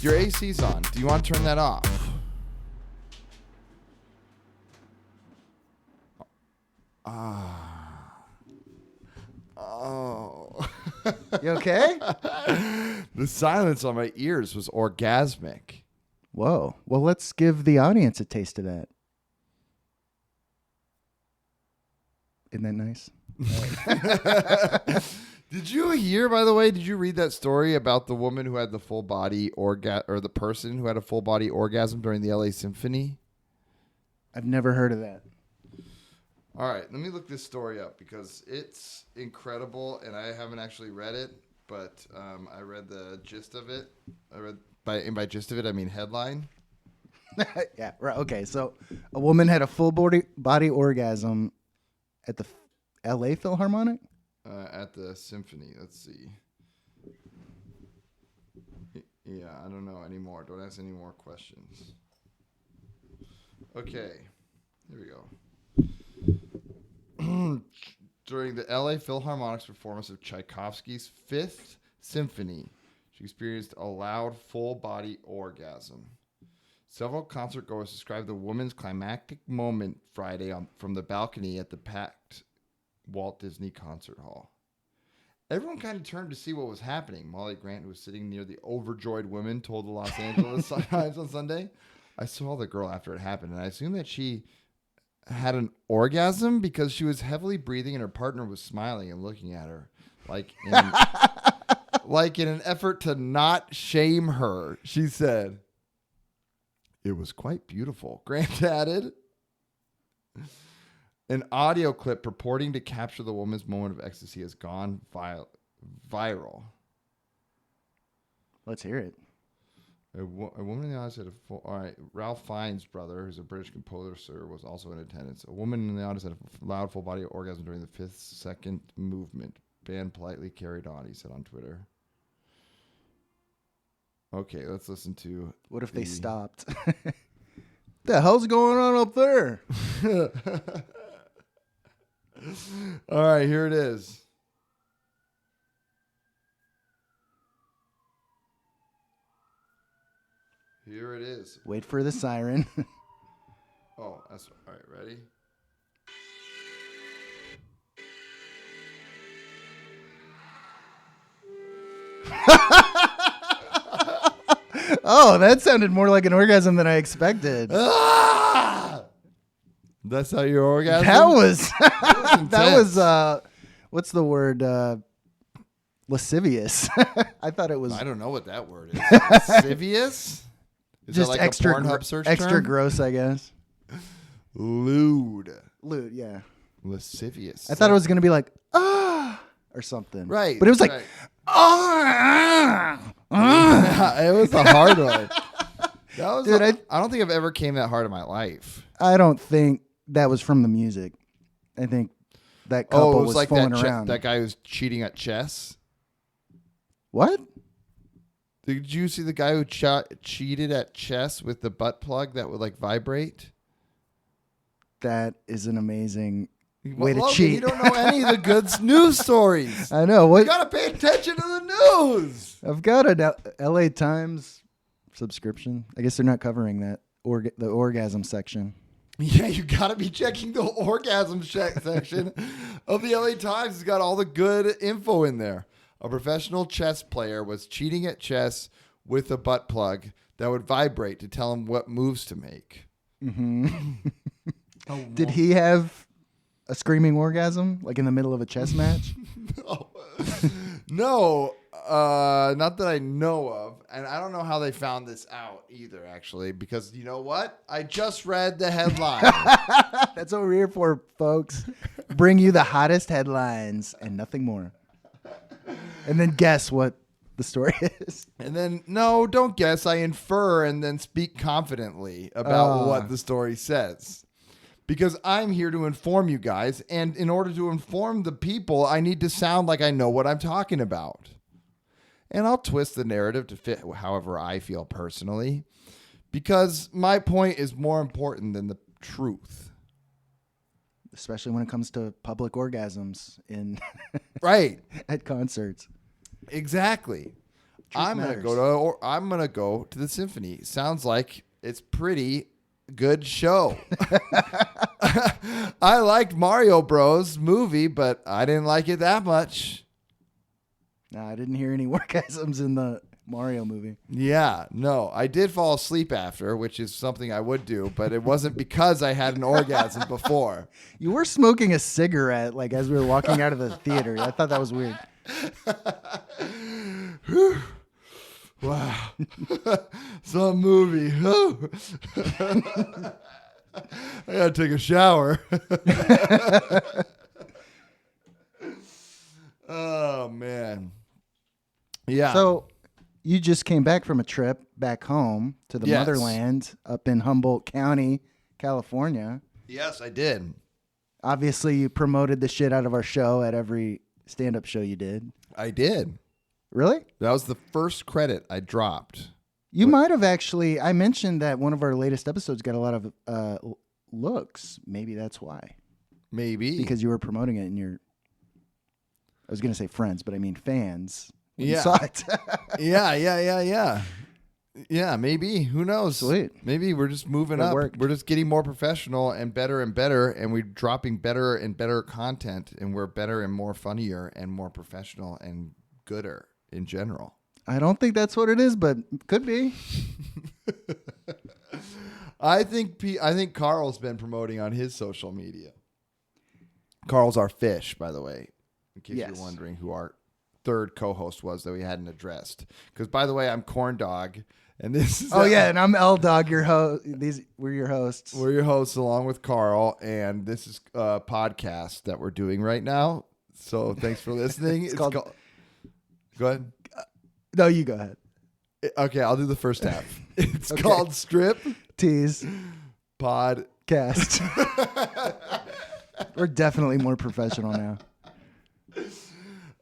Your AC's on. Do you want to turn that off? Oh. You okay? The silence on my ears was orgasmic. Whoa. Well, let's give the audience a taste of that. Isn't that nice? Did you hear, by the way, did you read that story about the woman who had the full body orgasm, or the person who had a full body orgasm during the LA Symphony? I've never heard of that. All right, let me look this story up because it's incredible, and I haven't actually read it, but I read the gist of it. By gist of it, I mean headline. Yeah, right. Okay, so a woman had a full body orgasm at the LA Philharmonic? At the symphony. Let's see. Yeah, I don't know anymore. Don't ask any more questions. Okay, here we go. During the LA Philharmonic's performance of Tchaikovsky's Fifth Symphony, she experienced a loud full-body orgasm. Several concertgoers described the woman's climactic moment Friday from the balcony at the packed Walt Disney Concert Hall. Everyone kind of turned to see what was happening. Molly Grant, who was sitting near the overjoyed women, told the Los Angeles Times on Sunday, "I saw the girl after it happened, and I assumed that she had an orgasm because she was heavily breathing and her partner was smiling and looking at her like in an effort to not shame her," she said. "It was quite beautiful," Grant added. An audio clip purporting to capture the woman's moment of ecstasy has gone viral. Let's hear it. A woman in the audience had a full... All right, Ralph Fiennes' brother, who's a British composer, was also in attendance. A woman in the audience had a loud full-body orgasm during the fifth second movement. Band politely carried on, he said on Twitter. Okay, let's listen to... What if they stopped? The hell's going on up there? All right, here it is. Here it is. Wait for the siren. Oh, that's all right. Ready? Oh, that sounded more like an orgasm than I expected. That's how your orgasm? That was what's the word? Lascivious. I thought it was. I don't know what that word is. Lascivious? Is just that like extra, a Pornhub search extra term? gross, I guess. Lewd, yeah. Lascivious. I thought it was gonna be like or something. Right. But it was like It was a hard one. That was Dude, I don't think I've ever came that hard in my life. I don't think that was from the music. I think that couple was like fooling that around. that guy who was cheating at chess. What? Did you see the guy who cheated at chess with the butt plug that would like vibrate? That is an amazing way to Logan, cheat. You don't know any of the good news stories. I know. You gotta pay attention to the news. I've got an LA Times subscription. I guess they're not covering that the orgasm section. Yeah, you gotta be checking the orgasm section of the LA Times. It's got all the good info in there. A professional chess player was cheating at chess with a butt plug that would vibrate to tell him what moves to make. Mm-hmm. Did he have a screaming orgasm like in the middle of a chess match? No, not that I know of. And I don't know how they found this out either, actually, because you know what? I just read the headline. That's what we're here for, folks. Bring you the hottest headlines and nothing more. And then guess what the story is. And then, no, don't guess. I infer and then speak confidently about what the story says. Because I'm here to inform you guys. And in order to inform the people, I need to sound like I know what I'm talking about. And I'll twist the narrative to fit however I feel personally. Because my point is more important than the truth. Especially when it comes to public orgasms in right at concerts. Exactly. I'm gonna go to the symphony. Sounds like it's pretty good show. I liked Mario Bros. Movie, but I didn't like it that much. No, I didn't hear any orgasms in the Mario movie. Yeah, no, I did fall asleep after, which is something I would do, but it wasn't because I had an orgasm before. You were smoking a cigarette like as we were walking out of the theater. I thought that was weird. Wow. Some movie. I gotta take a shower. Oh, man. Yeah. So you just came back from a trip back home to the motherland up in Humboldt County, California. Yes, I did. Obviously, you promoted the shit out of our show at every stand-up show you did. I did. Really? That was the first credit I dropped. You might have actually. I mentioned that one of our latest episodes got a lot of looks. Maybe that's why. Maybe. Because you were promoting it in your... I was going to say friends, but I mean fans. Yeah. You saw it. Yeah. Yeah, maybe. Who knows? Sweet. Maybe we're just moving up. We're just getting more professional and better, and we're dropping better and better content, and we're better and more funnier and more professional and gooder in general. I don't think that's what it is, but could be. I think Carl's been promoting on his social media. Carl's our fish, by the way, in case you're wondering who our third co-host was that we hadn't addressed. Because, by the way, I'm Corn Dog, and this is and I'm L Dog, your host. We're your hosts. We're your hosts along with Carl, and this is a podcast that we're doing right now. So thanks for listening. It's called. Go ahead. No, you go ahead. Okay, I'll do the first half. It's called Strip Tease Podcast. We're definitely more professional now.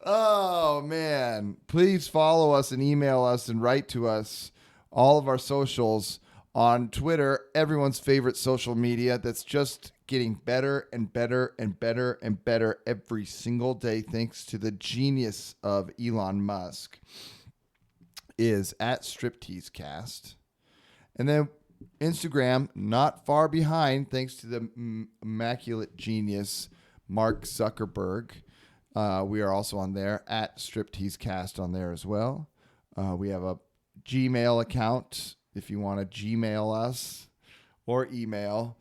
Oh, man. Please follow us and email us and write to us. All of our socials on Twitter, everyone's favorite social media that's just getting better and better and better and better every single day thanks to the genius of Elon Musk, is at StripteaseCast. And then Instagram, not far behind, thanks to the immaculate genius Mark Zuckerberg. We are also on there at StripteaseCast on there as well. We have a Gmail account if you want to Gmail us or email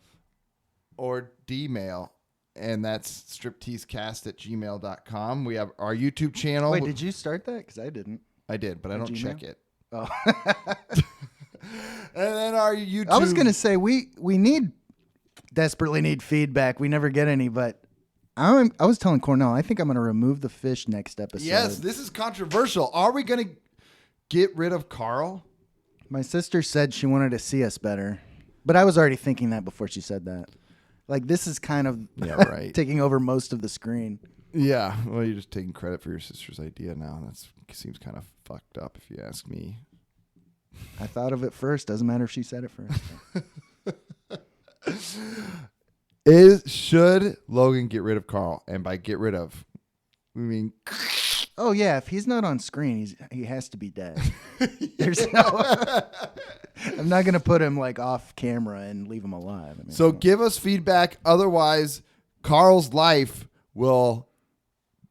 or D-mail. And that's stripteasecast@gmail.com. We have our YouTube channel. Wait, did you start that? Because I didn't. I did, but I don't Gmail? check it. Oh. And then our YouTube. I was going to say, we desperately need feedback. We never get any, but I was telling Cornell, I think I'm going to remove the fish next episode. Yes, this is controversial. Are we going to get rid of Carl? My sister said she wanted to see us better, but I was already thinking that before she said that. Like, this is kind of taking over most of the screen. Yeah, well, you're just taking credit for your sister's idea now. That seems kind of fucked up if you ask me. I thought of it first. Doesn't matter if she said it first. Should Logan get rid of Carl? And by get rid of, we mean... Oh, yeah. If he's not on screen, he has to be dead. There's no... I'm not going to put him like off camera and leave him alive. I mean, so give us feedback. Otherwise, Carl's life will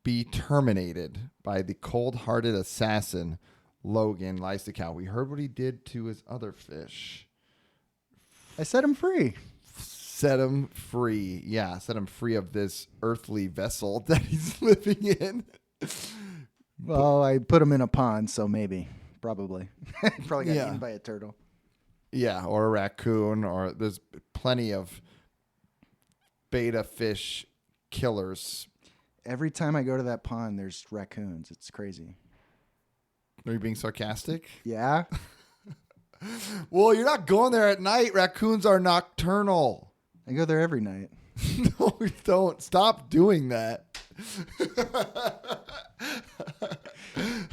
be terminated by the cold-hearted assassin, Logan Lysicow. We heard what he did to his other fish. I set him free. Set him free. Yeah, set him free of this earthly vessel that he's living in. Well, I put him in a pond, so maybe. Probably. Probably got eaten by a turtle. Yeah, or a raccoon, or there's plenty of beta fish killers. Every time I go to that pond, there's raccoons. It's crazy. Are you being sarcastic? Yeah. Well, you're not going there at night. Raccoons are nocturnal. I go there every night. No, don't. Stop doing that.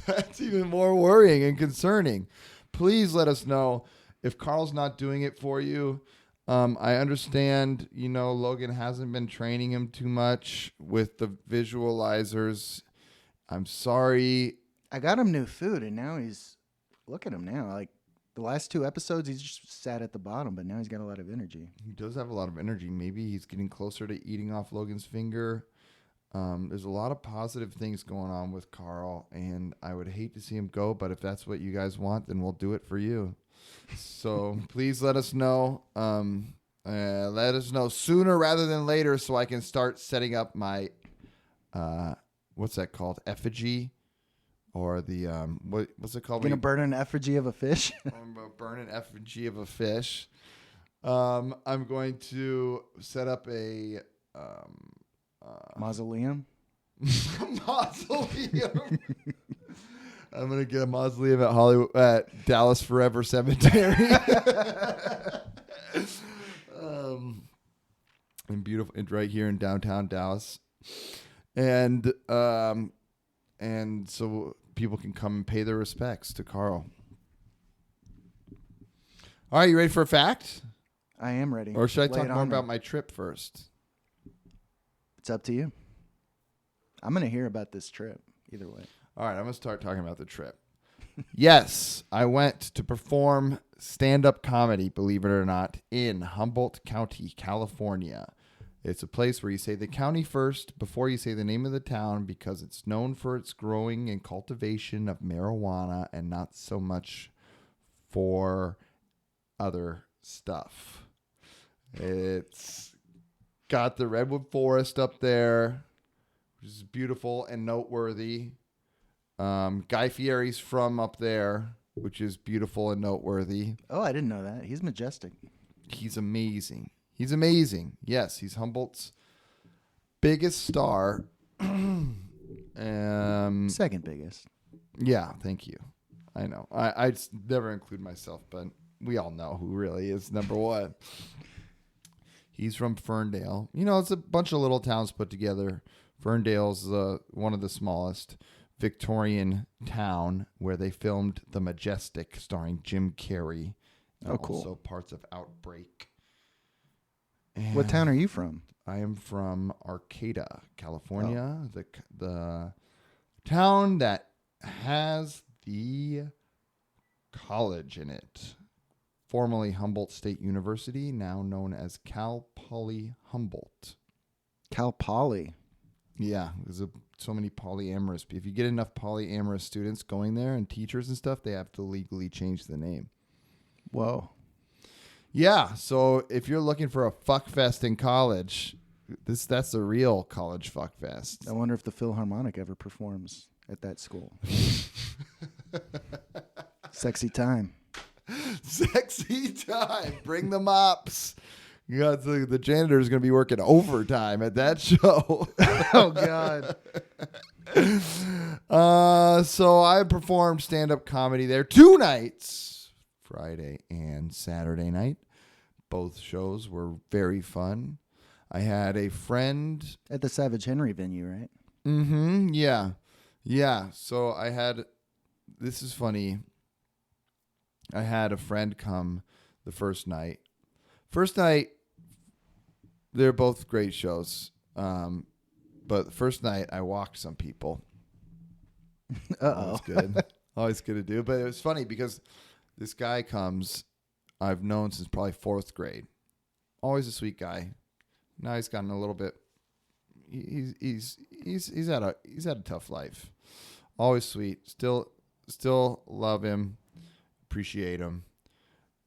That's even more worrying and concerning. Please let us know if Carl's not doing it for you. I understand, Logan hasn't been training him too much with the visualizers. I'm sorry. I got him new food, and now look at him now. Like the last 2 episodes, he's just sat at the bottom, but now he's got a lot of energy. He does have a lot of energy. Maybe he's getting closer to eating off Logan's finger. There's a lot of positive things going on with Carl, and I would hate to see him go, but if that's what you guys want, then we'll do it for you. So please let us know. Let us know sooner rather than later so I can start setting up my, what's that called? Effigy? Or the, what's it called? Gonna burn an effigy of a fish? I'm going to burn an effigy of a fish. I'm going to set up a... mausoleum? Mausoleum. I'm going to get a mausoleum at Dallas Forever Cemetery. And beautiful, and right here in downtown Dallas. And so people can come and pay their respects to Carl. All right, you ready for a fact? I am ready. Or should I Lay talk it more on me. about my trip first? It's up to you. I'm going to hear about this trip either way. All right, I'm going to start talking about the trip. Yes, I went to perform stand-up comedy, believe it or not, in Humboldt County, California. It's a place where you say the county first before you say the name of the town because it's known for its growing and cultivation of marijuana and not so much for other stuff. It's got the redwood forest up there, which is beautiful and noteworthy. Guy Fieri's from up there, which is beautiful and noteworthy. Oh, I didn't know that. He's majestic. He's amazing. He's amazing. Yes, he's Humboldt's biggest star. Second biggest. Yeah, thank you. I know. I just never include myself, but we all know who really is number one. He's from Ferndale. It's a bunch of little towns put together. Ferndale's one of the smallest Victorian town where they filmed The Majestic starring Jim Carrey. Oh, cool. Also parts of Outbreak. What town are you from? I am from Arcata, California, the town that has the college in it. Formerly Humboldt State University, now known as Cal Poly Humboldt. Cal Poly. Yeah, there's so many polyamorous. If you get enough polyamorous students going there and teachers and stuff, they have to legally change the name. Whoa. Yeah, so if you're looking for a fuck fest in college, that's the real college fuck fest. I wonder if the Philharmonic ever performs at that school. Sexy time. Sexy time. Bring the mops. You got the janitor is going to be working overtime at that show. Oh, God. So I performed stand-up comedy there 2 nights, Friday and Saturday night. Both shows were very fun. I had a friend. At the Savage Henry venue, right? Mm-hmm. Yeah. Yeah. So this is funny. I had a friend come the first night. First night, they're both great shows. But the first night, I walked some people. Uh-oh. Always good. Always good to do. But it was funny because this guy comes, I've known since probably 4th grade. Always a sweet guy. Now he's gotten a little bit. He's had a tough life. Always sweet. Still love him. Appreciate him.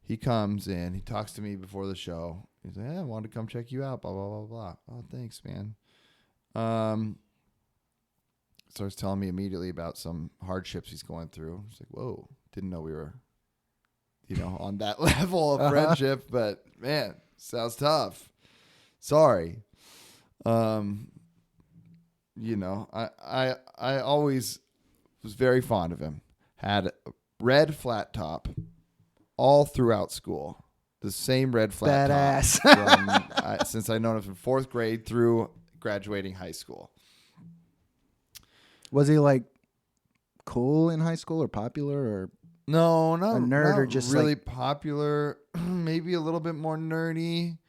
He comes in. He talks to me before the show. He's like, "Hey, I wanted to come check you out." Blah blah blah blah. Oh, thanks, man. Starts telling me immediately about some hardships he's going through. It's like, whoa, didn't know we were, on that level of friendship. But man, sounds tough. Sorry. I always was very fond of him. had a red flat top all throughout school. The same red flat Badass. top since I known him from 4th grade through graduating high school. Was he like cool in high school or popular or No, not a nerd not or just really like popular. Maybe a little bit more nerdy.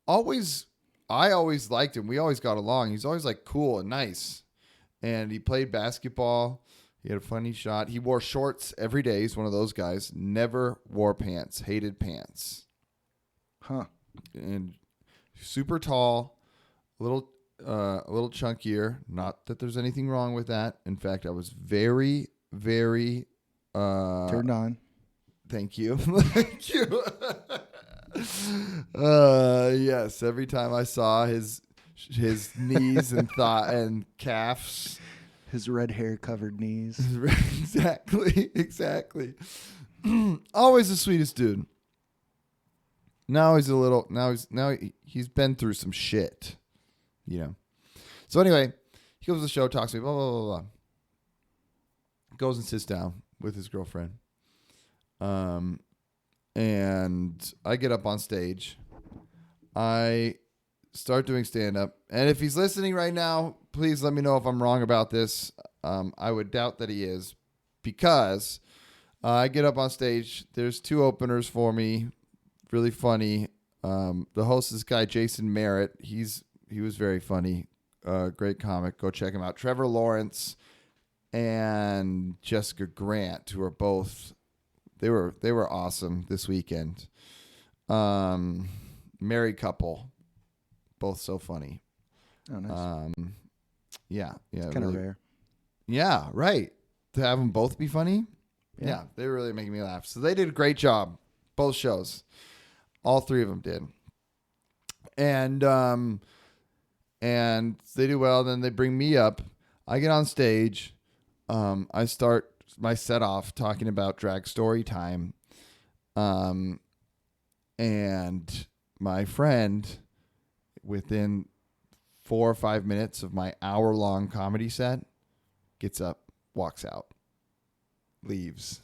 I always liked him. We always got along. He's always like cool and nice. And he played basketball. He had a funny shot. He wore shorts every day. He's one of those guys. Never wore pants. Hated pants. huh? And super tall, a little chunkier. Not that there's anything wrong with that. In fact, I was very, very Turned on. Thank you. Thank you. Yes, every time I saw his knees and calves. His red hair covered knees. Exactly. Always the sweetest dude. Now he's been through some shit, you know. So anyway, he goes to the show, talks to me, blah, blah, blah, blah. Goes and sits down with his girlfriend. And I get up on stage. I start doing stand-up. And if he's listening right now, please let me know if I'm wrong about this. I would doubt that he is, because I get up on stage. There's 2 openers for me. Really funny. The host is this guy, Jason Merritt. He was very funny. Great comic. Go check him out. Trevor Lawrence and Jessica Grant, who are both, they were awesome this weekend. Married couple, both so funny. Oh, nice. Yeah, Kind of really, rare. yeah, right. To have them both be funny. Yeah. Yeah, they were really making me laugh. So they did a great job, both shows. All 3 of them did. And they do well. Then they bring me up. I get on stage. I start my set off talking about drag story time. And my friend, within 4 or 5 minutes of my hour-long comedy set, gets up, walks out, leaves.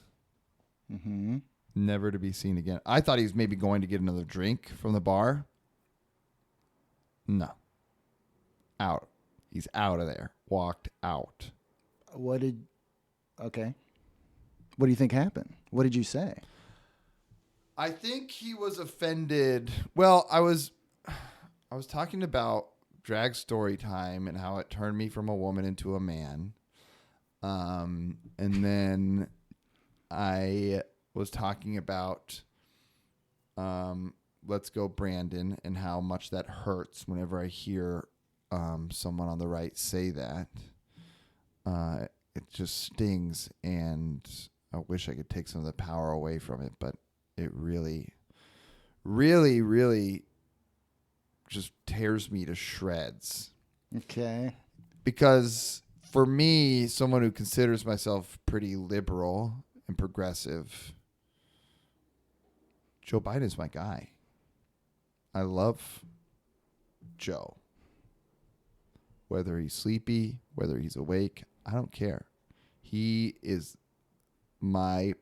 Mm-hmm. Never to be seen again. I thought he was maybe going to get another drink from the bar. No. Out. He's out of there. Walked out. Okay. What do you think happened? What did you say? I think he was offended. Well, I was talking about drag story time and how it turned me from a woman into a man. And then I was talking about Let's Go Brandon and how much that hurts whenever I hear someone on the right say that. It just stings, and I wish I could take some of the power away from it, but it really, really, really just tears me to shreds. Okay. Because for me, someone who considers myself pretty liberal and progressive, Joe Biden is my guy. I love Joe. Whether he's sleepy, whether he's awake, I don't care. He is my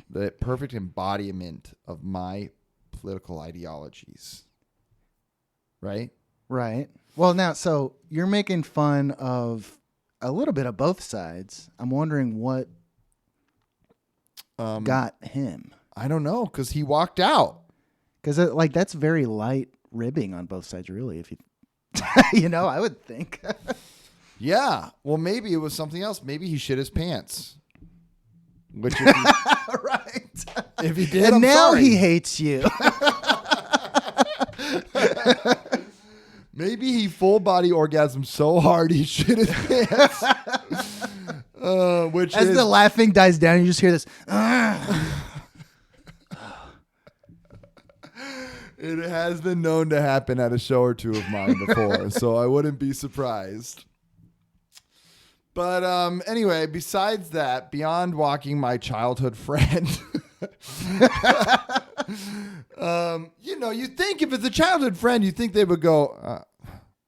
the perfect embodiment of my political ideologies. Right? Right. Well, now, so you're making fun of a little bit of both sides. I'm wondering what got him. I don't know, because he walked out. Because that's very light ribbing on both sides, really. If you, I would think. Yeah. Well, maybe it was something else. Maybe he shit his pants. Which, if he, Right. if he did, And I'm now sorry. he hates you. Maybe he full body orgasmed so hard he shit his pants. Which As is the laughing dies down, you just hear this. It has been known to happen at a show or 2 of mine before, so I wouldn't be surprised. But anyway, besides that, beyond walking my childhood friend, you think if it's a childhood friend, you think they would go,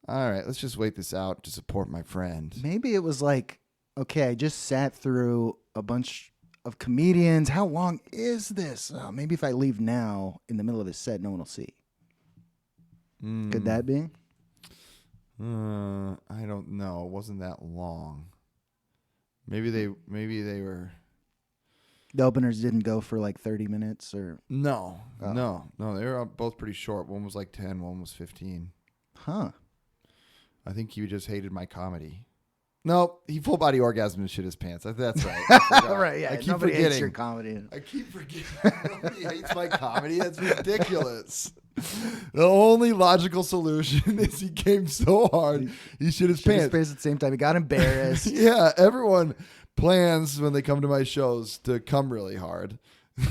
all right, let's just wait this out to support my friend. Maybe it was like okay, I just sat through a bunch of comedians. How long is this? Oh, maybe if I leave now in the middle of his set, no one will see. Could that be? I don't know. It wasn't that long. Maybe they were. The openers didn't go for like 30 minutes or. No. They were both pretty short. One was like 10, one was 15. Huh. I think he just hated my comedy. No, he full body orgasm and shit his pants. That's right. Right, yeah. I keep Nobody forgetting. hates your comedy. I keep forgetting. Nobody hates my comedy. That's ridiculous. The only logical solution is he came so hard, he shit his pants. His pants at the same time. He got embarrassed. Yeah, everyone plans when they come to my shows to come really hard.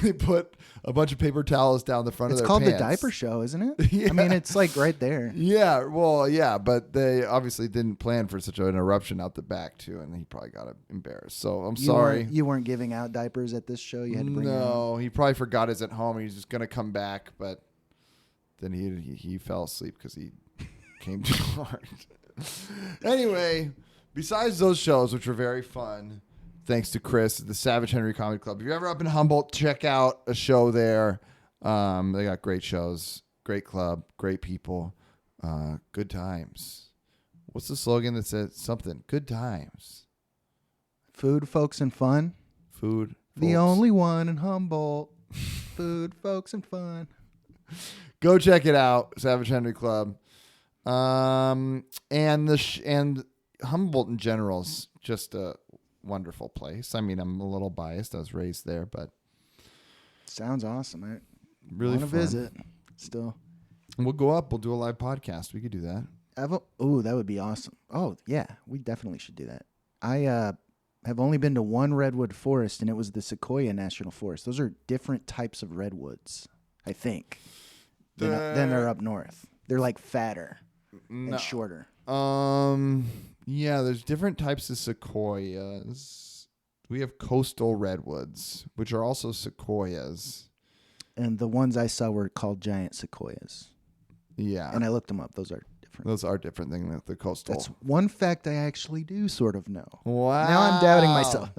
They put a bunch of paper towels down the front of their pants. It's called The Diaper Show, isn't it? Yeah. I mean, it's like right there. Yeah, well, yeah, but they obviously didn't plan for such an eruption out the back, too, and he probably got embarrassed. So I'm sorry. You weren't giving out diapers at this show? You had to bring your own? No, he probably forgot his at home. He's just going to come back, but then he fell asleep because he came too hard. Anyway, besides those shows, which were very fun, thanks to Chris at the Savage Henry Comedy Club. If you're ever up in Humboldt, check out a show there. They got great shows, great club, great people, good times. What's the slogan that says something? Good times. Food, folks, and fun. Food. The folks. only one in Humboldt. Food, folks, and fun. Go check it out, Savage Henry Club. And Humboldt in general is just a wonderful place. I mean, I'm a little biased. I was raised there, but sounds awesome. I really want to visit still. And we'll go up. We'll do a live podcast. We could do that. Oh, that would be awesome. Oh, yeah. We definitely should do that. I have only been to one redwood forest, and it was the Sequoia National Forest. Those are different types of redwoods, I think, than they're up north. They're like fatter and shorter. Yeah, there's different types of sequoias. We have coastal redwoods, which are also sequoias. And the ones I saw were called giant sequoias. Yeah. And I looked them up. Those are different. Those are different than the coastal. That's one fact I actually do sort of know. Wow. Now I'm doubting myself.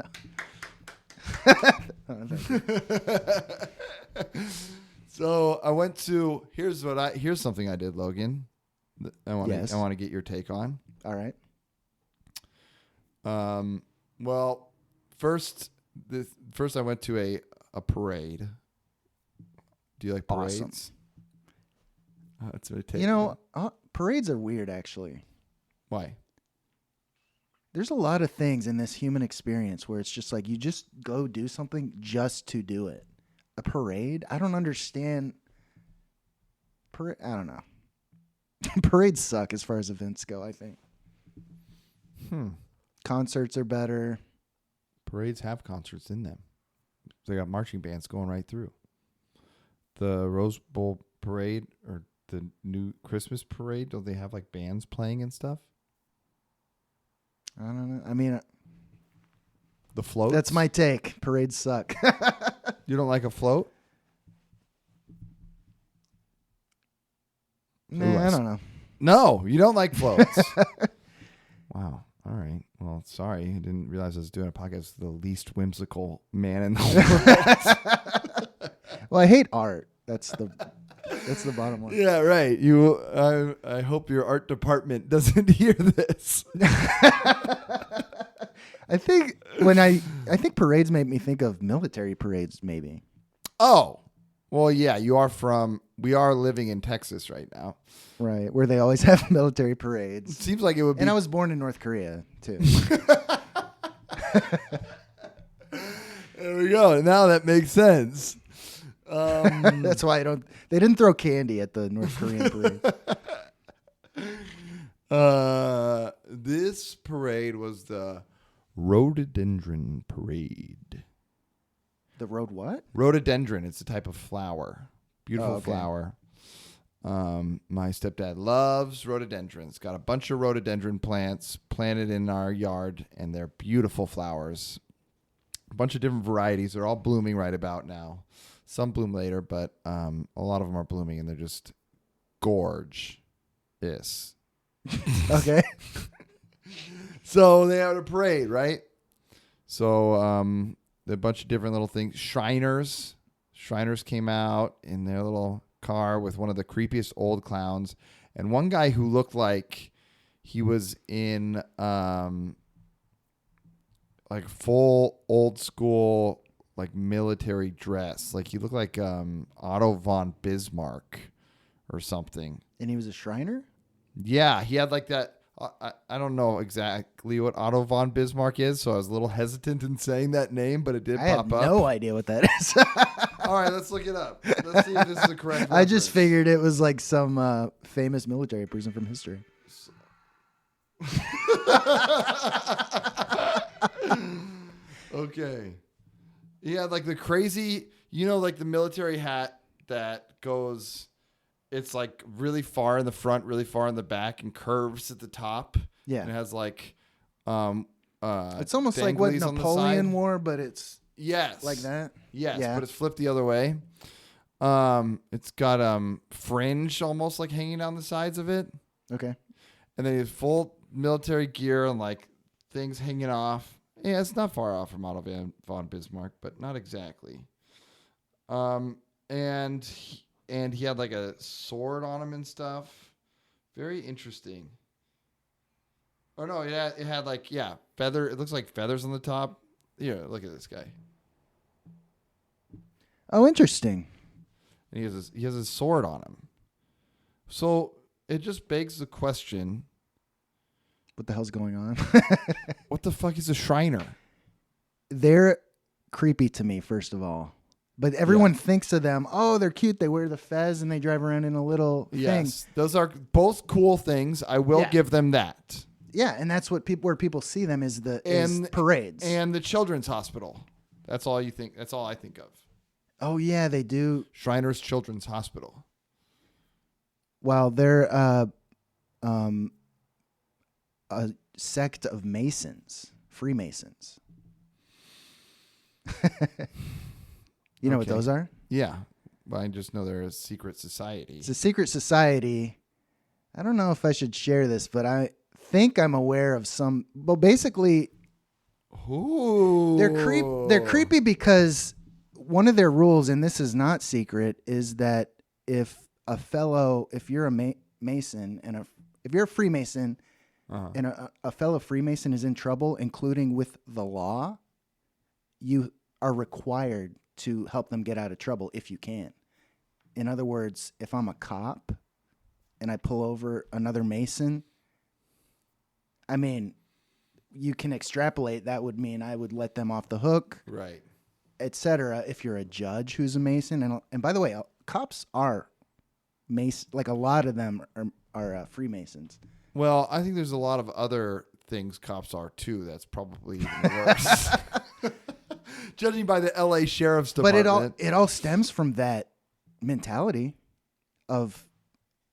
So I went to here's something I did, Logan. I want to get your take on. All right. Well, first I went to a parade. Do you like parades? Awesome. That's what I take. Parades are weird, actually. Why? There's a lot of things in this human experience where it's just like you just go do something just to do it. A parade? I don't understand. I don't know. Parades suck as far as events go, I think. Concerts are better. Parades have concerts in them. They got marching bands going right through. The Rose Bowl parade or the new Christmas parade, don't they have like bands playing and stuff? I don't know. I mean, the float? That's my take. Parades suck. You don't like a float? Nah, I don't know. No, you don't like floats. Wow. All right. Well, sorry. I didn't realize I was doing a podcast with the least whimsical man in the world. Well, I hate art. That's the bottom line. Yeah, right. I hope your art department doesn't hear this. I think parades make me think of military parades, maybe. Oh. Well, yeah, we are living in Texas right now. Right, where they always have military parades. It seems like it would be. And I was born in North Korea, too. There we go. Now that makes sense. That's why they didn't throw candy at the North Korean parade. This parade was the rhododendron parade. The road what? Rhododendron. It's a type of flower. Beautiful flower. My stepdad loves rhododendrons. Got a bunch of rhododendron plants planted in our yard, and they're beautiful flowers. A bunch of different varieties. They're all blooming right about now. Some bloom later, but a lot of them are blooming, and they're just gorge. Yes. Okay. So they had a parade, right? So a bunch of different little things. Shriners came out in their little car with one of the creepiest old clowns, and one guy who looked like he was in like full old school like military dress. Like he looked like Otto von Bismarck or something. And he was a Shriner? Yeah, he had like that. I don't know exactly what Otto von Bismarck is, so I was a little hesitant in saying that name, but it did pop up. I have no idea what that is. All right, let's look it up. Let's see if this is the correct I just figured it was like some famous military person from history. Okay. He had like the crazy, like the military hat that goes, it's like really far in the front, really far in the back, and curves at the top. Yeah. And it has like, it's almost like what Napoleon wore, but it's like that. Yes, yeah. But it's flipped the other way. It's got fringe almost like hanging down the sides of it. Okay. And then he has full military gear and like things hanging off. Yeah, it's not far off from Otto von Bismarck, but not exactly. And he had like a sword on him and stuff. Very interesting. Oh no, it had like feather. It looks like feathers on the top. Yeah, look at this guy. Oh, interesting. And he has his sword on him. So it just begs the question: what the hell's going on? What the fuck is a Shriner? They're creepy to me, first of all. But everyone thinks of them. Oh, they're cute. They wear the fez and they drive around in a little thing. Yes, those are both cool things. I will give them that. Yeah, and that's what where people see them is parades and the children's hospital. That's all you think. That's all I think of. Oh yeah, they do. Shriners Children's Hospital. Well, they're a sect of Masons, Freemasons. You know what those are? Yeah. Well, I just know they're a secret society. It's a secret society. I don't know if I should share this, but I think I'm aware of some. Well, basically, they're creepy because one of their rules, and this is not secret, is that if you're a Mason and if you're a Freemason and a fellow Freemason is in trouble, including with the law, you are required to help them get out of trouble if you can. In other words, if I'm a cop and I pull over another Mason, I mean, you can extrapolate. That would mean I would let them off the hook, right? Etc. If you're a judge who's a Mason, and by the way, cops are Mason. Like a lot of them are Freemasons. Well, I think there's a lot of other things cops are too. That's probably even worse. Judging by the LA Sheriff's Department. But it all stems from that mentality of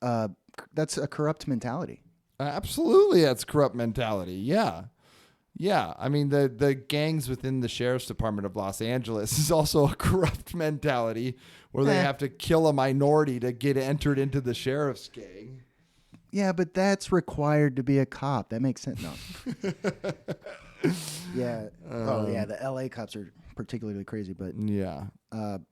that's a corrupt mentality. Absolutely, that's corrupt mentality. Yeah. Yeah. I mean, the gangs within the Sheriff's Department of Los Angeles is also a corrupt mentality where they have to kill a minority to get entered into the sheriff's gang. Yeah, but that's required to be a cop. That makes sense. No. Yeah. The LA cops are particularly crazy, but yeah. And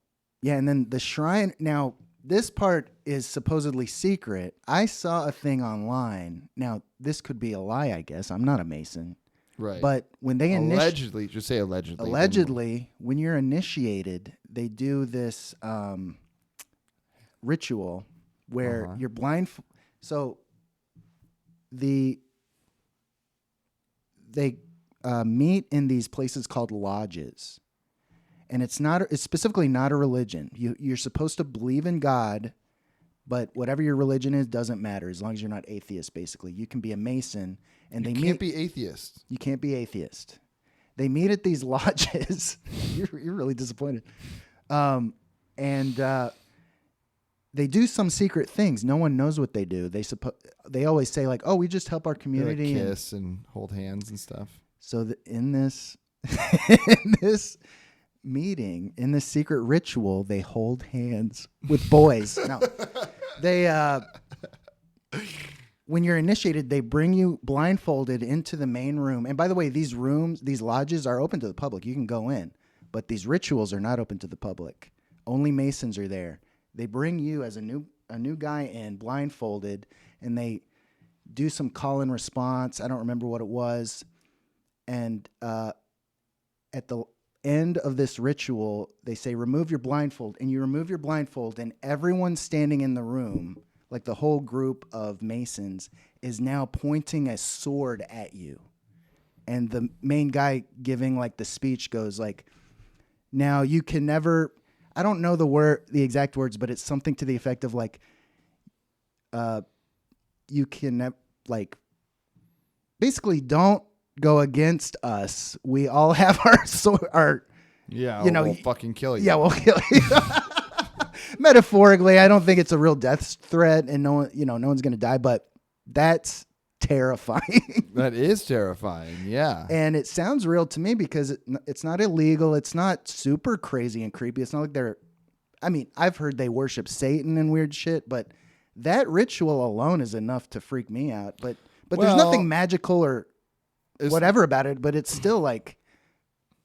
then the shrine. Now, this part is supposedly secret. I saw a thing online. Now, this could be a lie, I guess. I'm not a Mason. Right. But when they allegedly, just say allegedly. Allegedly, when you're initiated, they do this ritual where you're blind. So they meet in these places called lodges, and it's specifically not a religion. You're supposed to believe in God, but whatever your religion is doesn't matter as long as you're not atheist. Basically, you can be a Mason, and you can't be atheist. You can't be atheist. They meet at these lodges. You're really disappointed, and they do some secret things. No one knows what they do. They always say like, "Oh, we just help our community." They kiss and hold hands and stuff. So in this meeting, in this secret ritual, they hold hands with boys. No, they when you're initiated, they bring you blindfolded into the main room. And by the way, these rooms, these lodges are open to the public. You can go in, but these rituals are not open to the public. Only Masons are there. They bring you as a new guy in blindfolded, and they do some call and response. I don't remember what it was. And at the end of this ritual, they say, remove your blindfold. And you remove your blindfold, and everyone standing in the room, like the whole group of Masons, is now pointing a sword at you. And the main guy giving like the speech goes like, now you can never, I don't know the exact words, but it's something to the effect of like, you can like, basically don't go against us. We all have our Yeah, you know, we'll fucking kill you. Yeah, we'll kill you. Metaphorically, I don't think it's a real death threat, and no one's gonna die. But that's terrifying. That is terrifying. Yeah, and it sounds real to me because it's not illegal. It's not super crazy and creepy. It's not like they're. I mean, I've heard they worship Satan and weird shit, but that ritual alone is enough to freak me out. But there's nothing magical or whatever about it. But it's still like.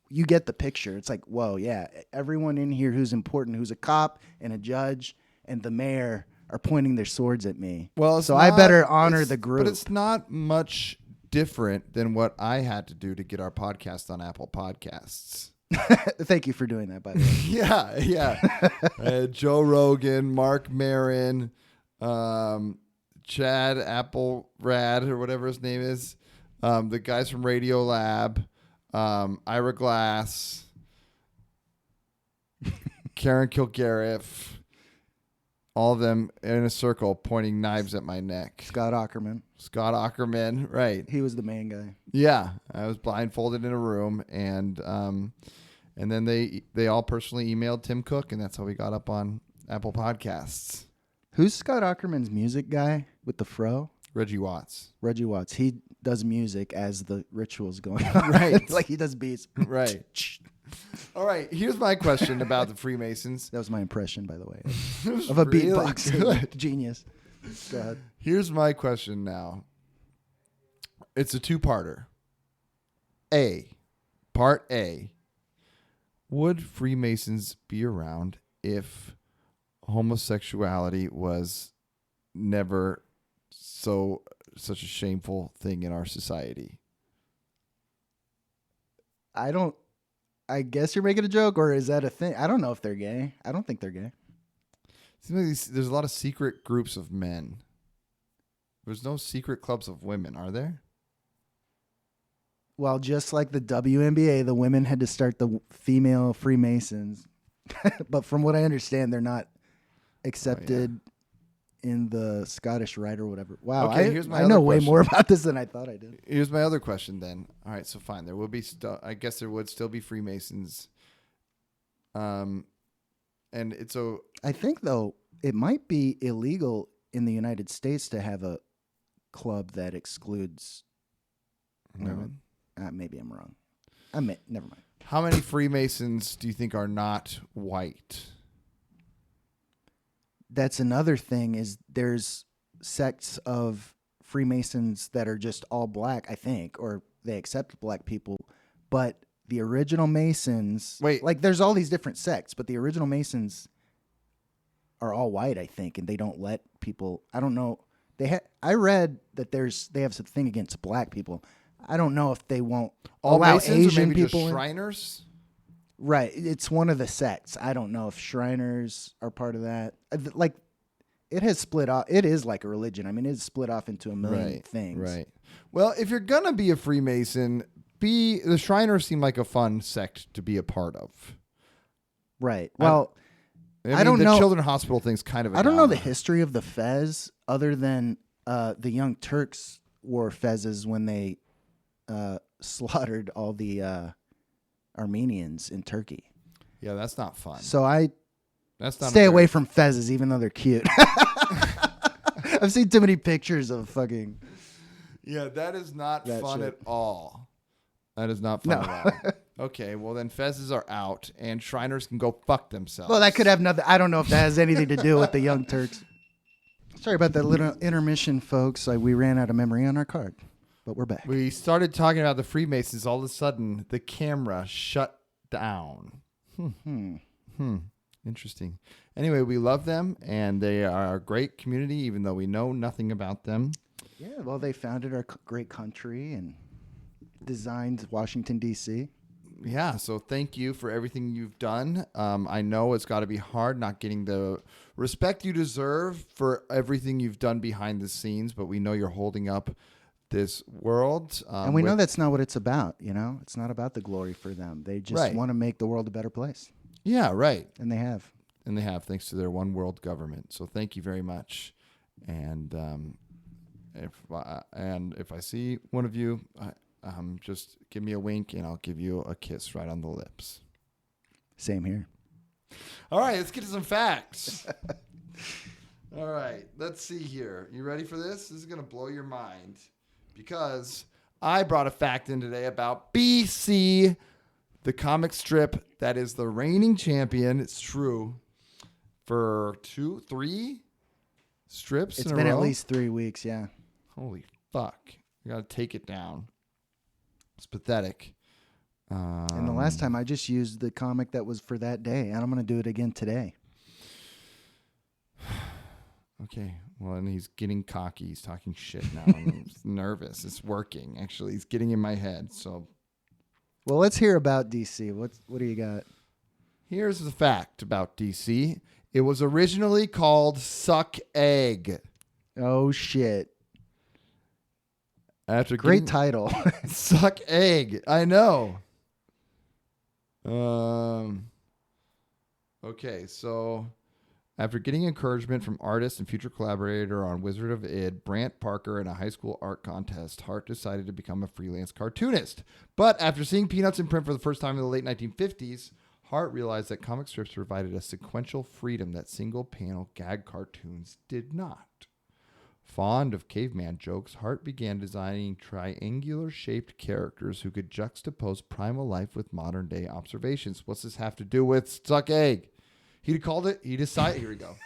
You get the picture. It's like, whoa, yeah. Everyone in here who's important, who's a cop and a judge and the mayor are pointing their swords at me. Well, so I better honor the group. But it's not much different than what I had to do to get our podcast on Apple Podcasts. Thank you for doing that, by the way. Yeah. Joe Rogan, Mark Maron, Chad Applrad, or whatever his name is, the guys from Radio Lab. Ira Glass, Karen Kilgariff, all of them in a circle pointing knives at my neck. Scott Ackerman, right. He was the main guy. Yeah, I was blindfolded in a room, and then they all personally emailed Tim Cook, and that's how we got up on Apple Podcasts. Who's Scott Ackerman's music guy with the fro? Reggie Watts. He does music as the ritual's going on. Right. Like he does beats. Right. All right. Here's my question about the Freemasons. That was my impression, by the way, of a beatboxer. Genius. Go ahead. Here's my question now. It's a two-parter. Part A. Would Freemasons be around if homosexuality was never such a shameful thing in our society? I guess you're making a joke, or is that a thing? I don't know if they're gay. I don't think they're gay. Seems like there's a lot of secret groups of men. There's no secret clubs of women, are there? Well, just like the WNBA, the women had to start the female Freemasons. But from what I understand, they're not accepted in the Scottish Rite or whatever. Wow, okay, I know way more about this than I thought I did. Here's my other question then. All right, so fine. There will be I guess there would still be Freemasons. And it's I think, though, it might be illegal in the United States to have a club that excludes women. Maybe I'm wrong. Never mind. How many Freemasons do you think are not white? That's another thing is there's sects of Freemasons that are just all black, I think, or they accept black people. But the original Masons, like there's all these different sects, but the original Masons are all white, I think, and they don't let people, I don't know. I read that they have something against black people. I don't know if they won't allow Masons Asian or maybe people just in. Shriners? Right. It's one of the sects. I don't know if Shriners are part of that. Like, it has split off. It is like a religion. I mean, it's split off into a million things. Right. Well, if you're going to be a Freemason, the Shriners seem like a fun sect to be a part of. Right. Well, I don't know. The Children's Hospital thing's kind of I don't know the history of the Fez other than the Young Turks wore Fezes when they slaughtered all the Armenians in Turkey. Yeah, that's not fun. So that's not stay away from Fezes, even though they're cute. I've seen too many pictures of fucking. Yeah, that is not fun at all. That is not fun at all. Okay, well then Fezes are out, and Shriners can go fuck themselves. Well, that could have nothing. I don't know if that has anything to do with the Young Turks. Sorry about that little intermission, folks. We ran out of memory on our card, but we're back. We started talking about the Freemasons. All of a sudden, the camera shut down. Interesting. Anyway, we love them, and they are a great community, even though we know nothing about them. Yeah, well, they founded our great country and designed Washington, D.C. Yeah, so thank you for everything you've done. I know it's got to be hard not getting the respect you deserve for everything you've done behind the scenes, but we know you're holding up this world. And we know that's not what it's about, you know? It's not about the glory for them. They just want to make the world a better place. Yeah, right. And they have. And they have, thanks to their one world government. So thank you very much. And if I see one of you, just give me a wink and I'll give you a kiss right on the lips. Same here. All right, let's get to some facts. All right, let's see here. You ready for this? This is going to blow your mind because I brought a fact in today about BC, the comic strip that is the reigning champion. It's true. For 2-3 strips It's in a been row? at least 3 weeks, yeah. Holy fuck. You got to take it down. It's pathetic. And the last time I just used the comic that was for that day, and I'm going to do it again today. Okay. Well, and he's getting cocky. He's talking shit now. I'm nervous. It's working. Actually, he's getting in my head. So, well, let's hear about DC. What do you got? here's the fact about DC. It was originally called Suck Egg. Oh, shit. After Great getting, title. Suck Egg. I know. Okay, so after getting encouragement from artist and future collaborator on Wizard of Id, Brant Parker, in a high school art contest, Hart decided to become a freelance cartoonist. But after seeing Peanuts in print for the first time in the late 1950s, Hart realized that comic strips provided a sequential freedom that single-panel gag cartoons did not. Fond of caveman jokes, Hart began designing triangular-shaped characters who could juxtapose primal life with modern-day observations. What's this have to do with Suck Egg? He decided, here we go.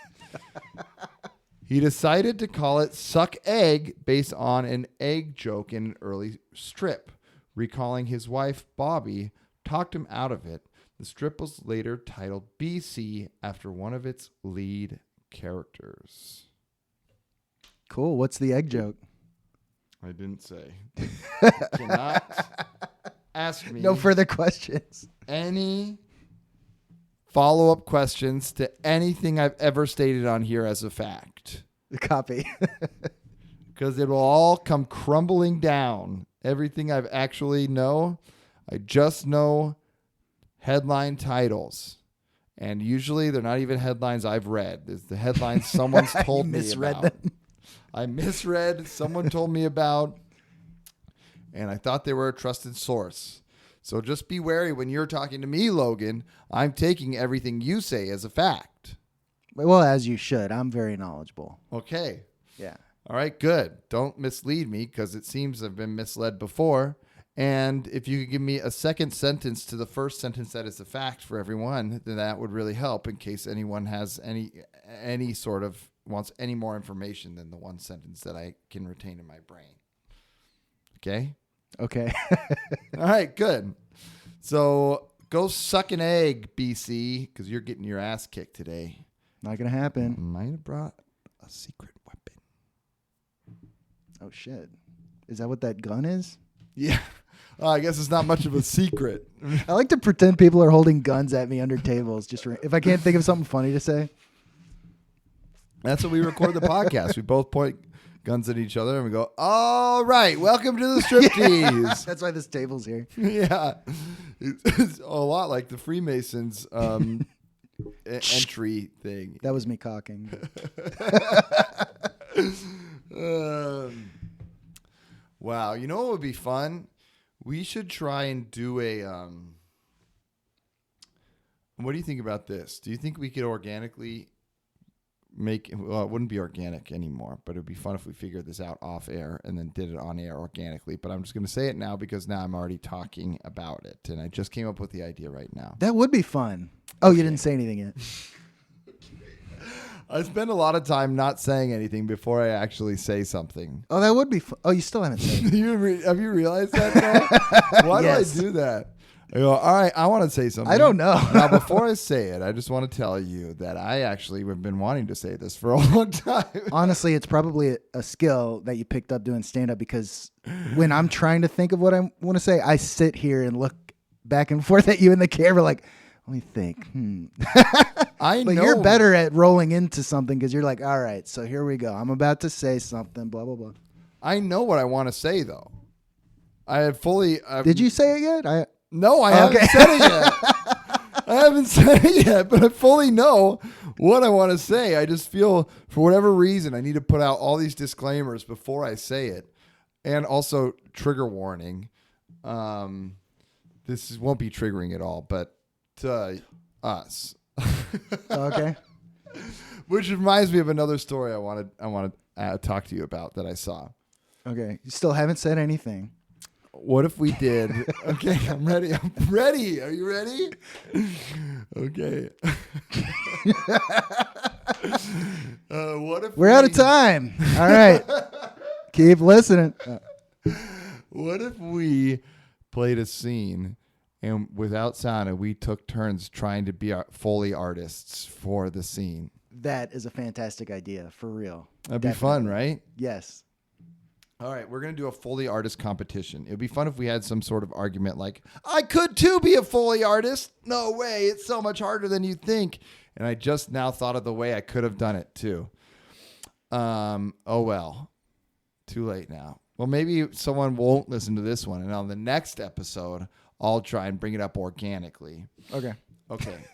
He decided to call it Suck Egg based on an egg joke in an early strip. Recalling his wife, Bobby, talked him out of it. The strip was later titled BC after one of its lead characters. Cool. What's the egg joke? I didn't say. Cannot ask me No further questions. any follow-up questions to anything I've ever stated on here as a fact. The copy. Because it will all come crumbling down. Everything I've actually know, I just know headline titles. And usually they're not even headlines I've read. It's the headlines someone's told me misread about. them. I misread, someone told me about, and I thought they were a trusted source. So just be wary when you're talking to me, Logan. I'm taking everything you say as a fact. Well, as you should. I'm very knowledgeable. Okay. Yeah. All right, good. Don't mislead me because it seems I've been misled before. And if you could give me a second sentence to the first sentence that is a fact for everyone, then that would really help in case anyone has any sort of wants any more information than the one sentence that I can retain in my brain. Okay? Okay. All right, good. So go suck an egg, BC, because you're getting your ass kicked today. Not going to happen. Might have brought a secret weapon. Oh, shit. Is that what that gun is? Yeah. I guess it's not much of a secret. I like to pretend people are holding guns at me under tables. Just if I can't think of something funny to say. That's what we record the podcast. We both point guns at each other and we go, all right, welcome to the striptease. That's why this table's here. Yeah. It's a lot like the Freemasons entry thing. That was me cocking. Wow. You know what would be fun? We should try and do a... what do you think about this? Do you think we could organically... well, it wouldn't be organic anymore, but it would be fun if we figured this out off air and then did it on air organically. But I'm just going to say it now because now I'm already talking about it. And I just came up with the idea right now. That would be fun. Oh, you didn't say anything yet. I spend a lot of time not saying anything before I actually say something. Oh, that would be fun. Oh, you still haven't said it. Have you realized that now? Why Yes. do I do that? I go, all right, I want to say something. I don't know. Now, before I say it, I just want to tell you that I actually have been wanting to say this for a long time. Honestly, it's probably a skill that you picked up doing stand-up because when I'm trying to think of what I want to say, I sit here and look back and forth at you in the camera like, let me think. I But know. you're better at rolling into something because you're like, all right, so here we go. I'm about to say something, blah, blah, blah. I know what I want to say, though. I have fully... Did you say it yet? No, I haven't said it yet. I haven't said it yet, but I fully know what I want to say. I just feel, for whatever reason, I need to put out all these disclaimers before I say it. And also, trigger warning. This won't be triggering at all, but to us. Okay. Which reminds me of another story I want to talk to you about that I saw. Okay. You still haven't said anything. What if we did? Okay, I'm ready. I'm ready. Are you ready? Okay. What if We're out of time. All right. Keep listening. What if we played a scene and without sound and we took turns trying to be Foley artists for the scene? That is a fantastic idea, for real. That'd be fun, right? Yes. All right, we're going to do a Foley artist competition. It would be fun if we had some sort of argument like, I could too be a Foley artist. No way. It's so much harder than you think. And I just now thought of the way I could have done it too. Oh, well. Too late now. Well, maybe someone won't listen to this one. And on the next episode, I'll try and bring it up organically. Okay. Okay.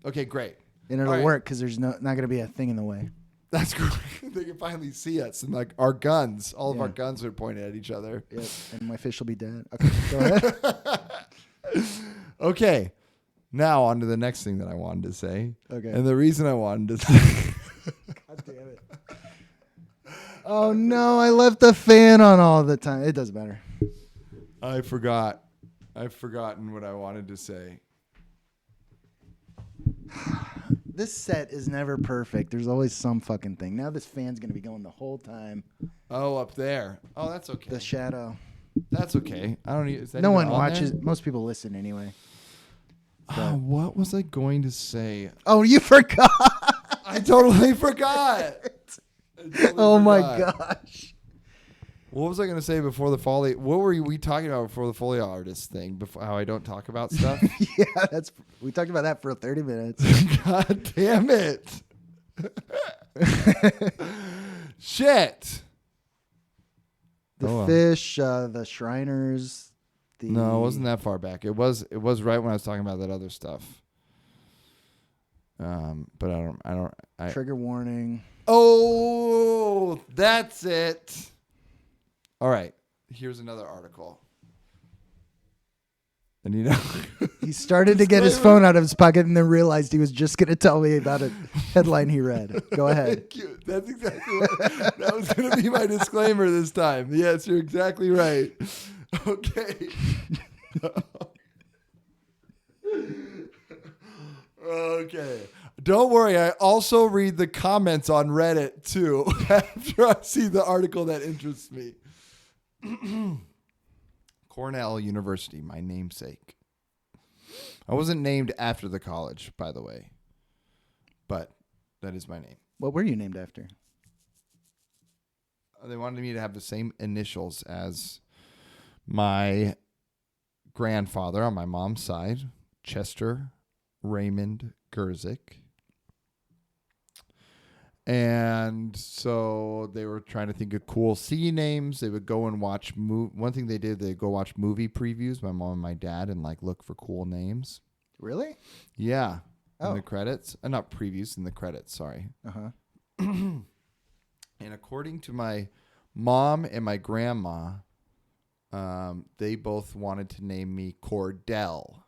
Okay, great. And it'll All right. work because there's not going to be a thing in the way. That's great. They can finally see us and like our guns. All of Yeah. our guns are pointed at each other. Yep. And my fish will be dead. Okay. Go ahead. Okay. Now on to the next thing that I wanted to say. Okay. And the reason I wanted to say God damn it. Oh, no. I left the fan on all the time. It doesn't matter. I forgot. I've forgotten what I wanted to say. This set is never perfect. There's always some fucking thing. Now this fan's going to be going the whole time. Oh, up there. Oh, that's okay. The shadow. That's okay. I don't need. Is that No even one on watches. there? Most people listen anyway. What was I going to say? Oh, you forgot. I totally forgot. Oh, my gosh. What was I going to say before the Foley? What were we talking about before the Foley artist thing? Before, how I don't talk about stuff? Yeah, we talked about that for 30 minutes. God damn it. Shit. The fish, the Shriners. No, it wasn't that far back. It was right when I was talking about that other stuff. But I don't. Trigger warning. Oh, that's it. All right. Here's another article. And you know, He started to get his phone out of his pocket and then realized he was just going to tell me about a headline he read. Go ahead. Thank you. That's exactly what that was going to be my disclaimer this time. Yes, you're exactly right. Okay. Okay. Don't worry. I also read the comments on Reddit too after I see the article that interests me. Cornell University, my namesake. I wasn't named after the college, by the way, but that is my name. What were you named after? They wanted me to have the same initials as my grandfather on my mom's side, Chester Raymond Gerzik. And so they were trying to think of cool C names. They would go and watch one thing they did, they'd go watch movie previews, my mom and my dad, and like look for cool names. Really? Yeah. Oh. In the credits. Not previews, in the credits, sorry. Uh-huh. And according to my mom and my grandma, they both wanted to name me Cordell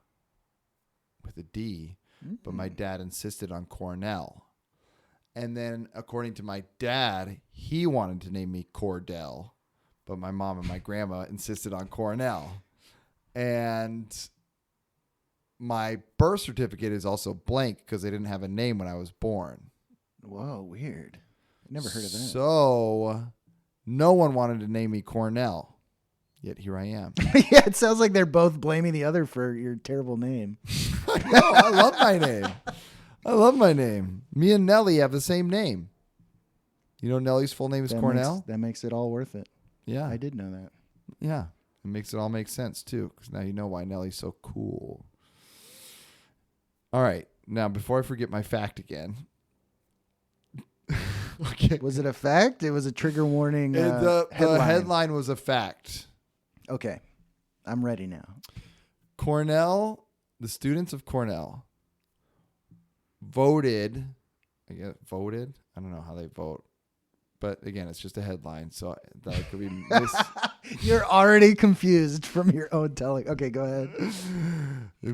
with a D, but my dad insisted on Cornell. And then according to my dad, he wanted to name me Cordell, but my mom and my grandma insisted on Cornell. And my birth certificate is also blank because they didn't have a name when I was born. Whoa, weird. Never heard of that. So, no one wanted to name me Cornell, yet here I am. Yeah, it sounds like they're both blaming the other for your terrible name. No, I love my name. I love my name. Me and Nelly have the same name. You know Nelly's full name is Cornell? That makes it all worth it. Yeah. I did know that. Yeah. It makes it all make sense, too, because now you know why Nelly's so cool. All right. Now, before I forget my fact again. Okay. Was it a fact? It was a trigger warning The headline was a fact. Okay. I'm ready now. Cornell, the students of Cornell voted. I don't know how they vote. But again, it's just a headline, so that could be You're already confused from your own telling. Okay, go ahead.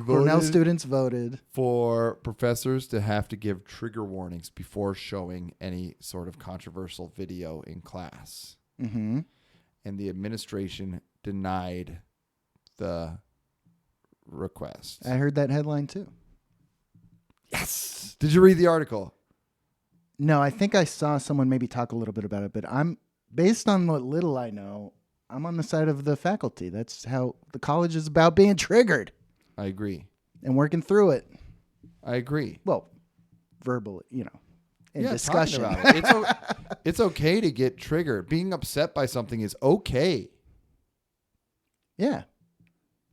Cornell students voted for professors to have to give trigger warnings before showing any sort of controversial video in class. Mm-hmm. And the administration denied the request. I heard that headline too. Yes. Did you read the article? No, I think I saw someone maybe talk a little bit about it, but I'm based on what little I know, I'm on the side of the faculty. That's how the college is about being triggered. I agree. And working through it. I agree. Well, verbally, in discussion. Talking about it. It's okay to get triggered. Being upset by something is okay. Yeah.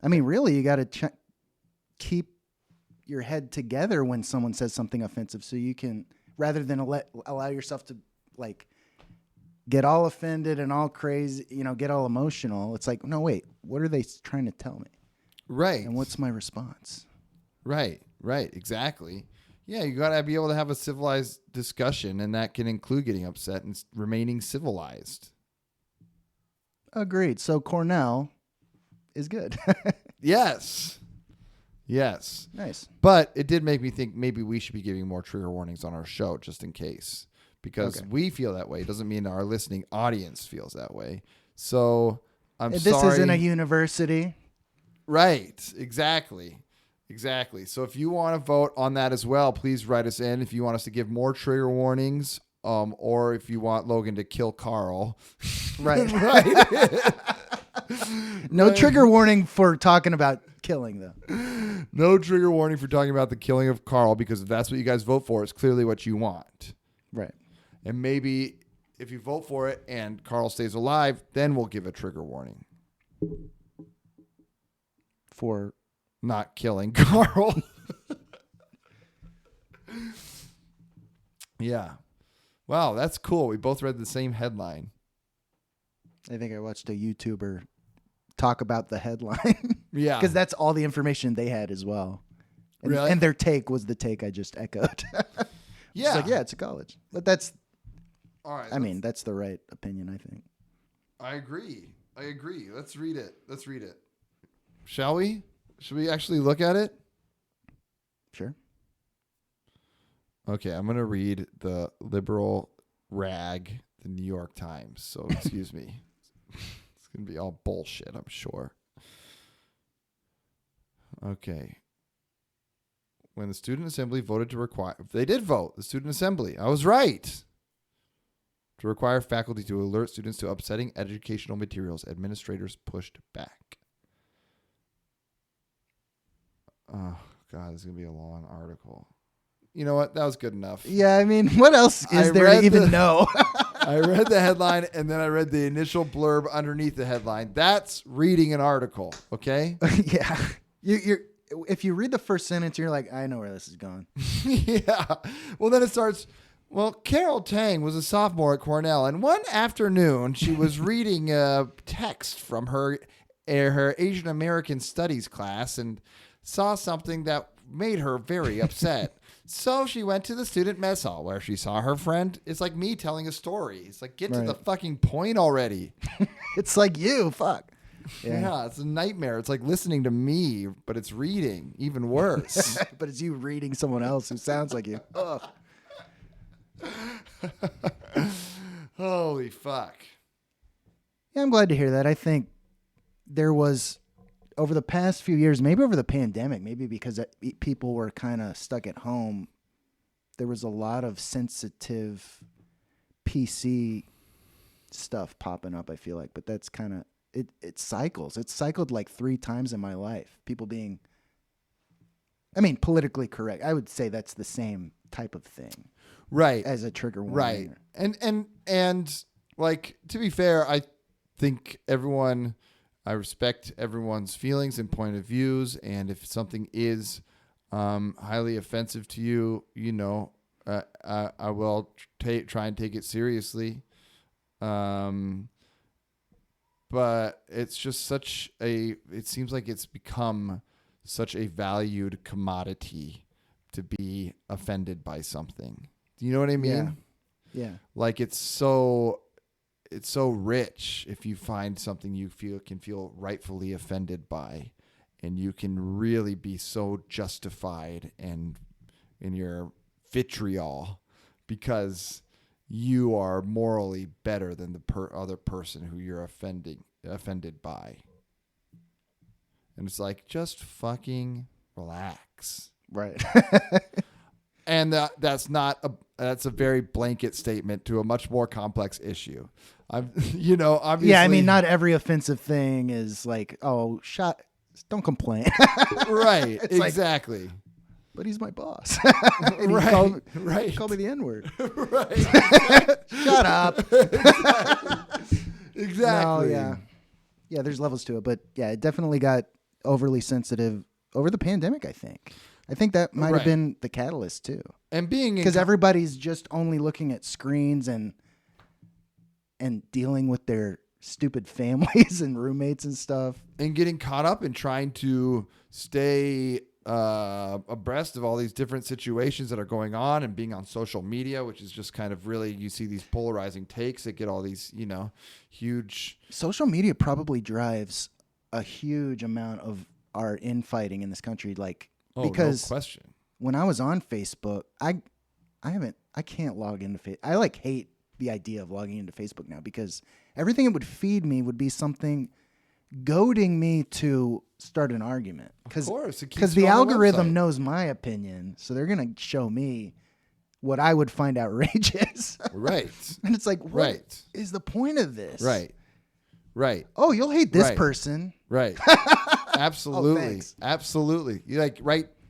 I mean, really, you got to keep your head together when someone says something offensive so you can, rather than allow yourself to, like, get all offended and all crazy, get all emotional. It's like, no, wait, what are they trying to tell me? Right. And what's my response? Right, exactly. Yeah, you got to be able to have a civilized discussion, and that can include getting upset and remaining civilized. Agreed. So Cornell is good. Yes. Nice. But it did make me think maybe we should be giving more trigger warnings on our show just in case. Because we feel that way. It doesn't mean our listening audience feels that way. So I'm sorry. This isn't a university. Right. Exactly. So if you want to vote on that as well, please write us in. If you want us to give more trigger warnings, or if you want Logan to kill Carl. Right. No trigger warning for talking about killing, though. No trigger warning for talking about the killing of Carl, because if that's what you guys vote for, it's clearly what you want. Right. And maybe if you vote for it and Carl stays alive, then we'll give a trigger warning. For not killing Carl. Yeah. Wow, that's cool. We both read the same headline. I think I watched a YouTuber talk about the headline. Yeah. Because that's all the information they had as well. And, really? And their take was the take I just echoed. Yeah. It's like, yeah, it's a college. But that's, all right. I mean, that's the right opinion, I think. I agree. Let's read it. Shall we? Should we actually look at it? Sure. Okay, I'm going to read the liberal rag, the New York Times. So, excuse me. It's going to be all bullshit, I'm sure. Okay. When the student assembly voted to require... They did vote, the student assembly. I was right. To require faculty to alert students to upsetting educational materials, administrators pushed back. Oh, God, this is going to be a long article. You know what? That was good enough. Yeah, I mean, what else is there to even know? I read the headline, and then I read the initial blurb underneath the headline. That's reading an article, okay? Yeah. You're if you read the first sentence, you're like, I know where this is going. Yeah. Well, then it starts... Well, Carol Tang was a sophomore at Cornell, and one afternoon she was reading a text from her Asian American Studies class and saw something that made her very upset. So she went to the student mess hall where she saw her friend. It's like me telling a story. It's like, get to the fucking point already. It's like you, fuck. Yeah, it's a nightmare. It's like listening to me, but it's reading. Even worse. But it's you reading someone else who sounds like you. Ugh. Holy fuck. Yeah, I'm glad to hear that. I think there was, over the past few years, maybe over the pandemic, maybe because people were kind of stuck at home, there was a lot of sensitive PC stuff popping up, I feel like. But that's kind of, it cycles. It's cycled like 3 times in my life. People being, I mean, politically correct. I would say that's the same type of thing. Right. As a trigger Right. warning. And like, to be fair, I think I respect everyone's feelings and point of views. And if something is highly offensive to you, you know, I will try and take it seriously. But it's just it seems like it's become such a valued commodity to be offended by something. Do you know what I mean? Yeah. Like it's so rich if you find something you can feel rightfully offended by, and you can really be so justified and in your vitriol because you are morally better than the other person who you're offended by. And it's like, just fucking relax. Right. And that's a very blanket statement to a much more complex issue. Obviously. Yeah, I mean, not every offensive thing is like, oh, don't complain. Right. It's exactly. Like, but he's my boss. Right. He called me the N-word. Right. Shut up. Exactly. No, yeah, there's levels to it, but yeah, it definitely got overly sensitive over the pandemic, I think that might have been the catalyst too. And being because everybody's just only looking at screens and dealing with their stupid families and roommates and stuff, and getting caught up in trying to stay abreast of all these different situations that are going on, and being on social media, which is just kind of really, you see these polarizing takes that get all these, huge. Social media probably drives a huge amount of our infighting in this country. Like, because no question. When I was on Facebook, I can't log into Facebook. I hate the idea of logging into Facebook now, because everything it would feed me would be something goading me to start an argument. Of course, because the algorithm knows my opinion, so they're gonna show me what I would find outrageous. Right. And it's like, what is the point of this? Right. Oh, you'll hate this person. Right. Absolutely. Absolutely.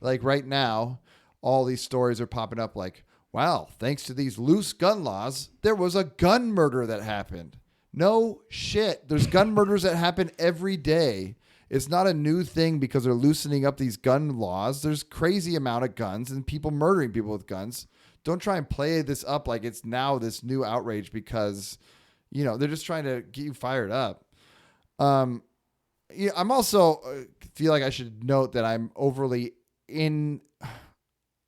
Right now, all these stories are popping up like, wow, thanks to these loose gun laws, there was a gun murder that happened. No shit. There's gun murders that happen every day. It's not a new thing because they're loosening up these gun laws. There's crazy amount of guns and people murdering people with guns. Don't try and play this up like it's now this new outrage because, they're just trying to get you fired up. I'm also feel like I should note that I'm overly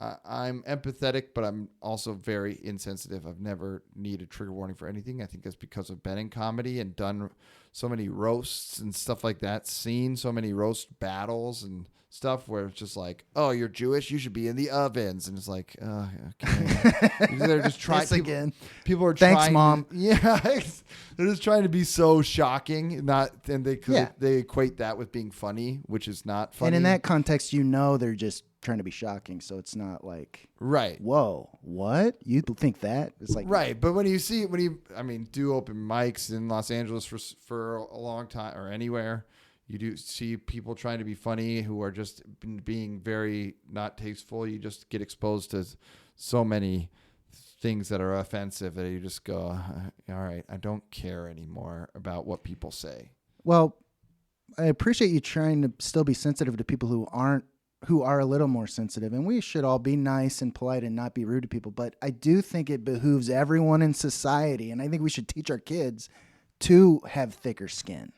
I'm empathetic, but I'm also very insensitive. I've never needed trigger warning for anything. I think that's because I've been in comedy and done so many roasts and stuff like that, seen so many roast battles and stuff where it's just like, oh, you're Jewish, you should be in the ovens. And it's like, okay. They're just trying. People are trying. Thanks, Mom. They're just trying to be so shocking, they equate that with being funny, which is not funny. And in that context, they're just trying to be shocking, so it's not like, whoa, what, you think that? It's like, right. But when you do open mics in Los Angeles for a long time, or anywhere, you do see people trying to be funny who are just being very not tasteful. You just get exposed to so many things that are offensive that you just go, all right, I don't care anymore about what people say. Well, I appreciate you trying to still be sensitive to people who are a little more sensitive, and we should all be nice and polite and not be rude to people. But I do think it behooves everyone in society, and I think we should teach our kids to have thicker skin.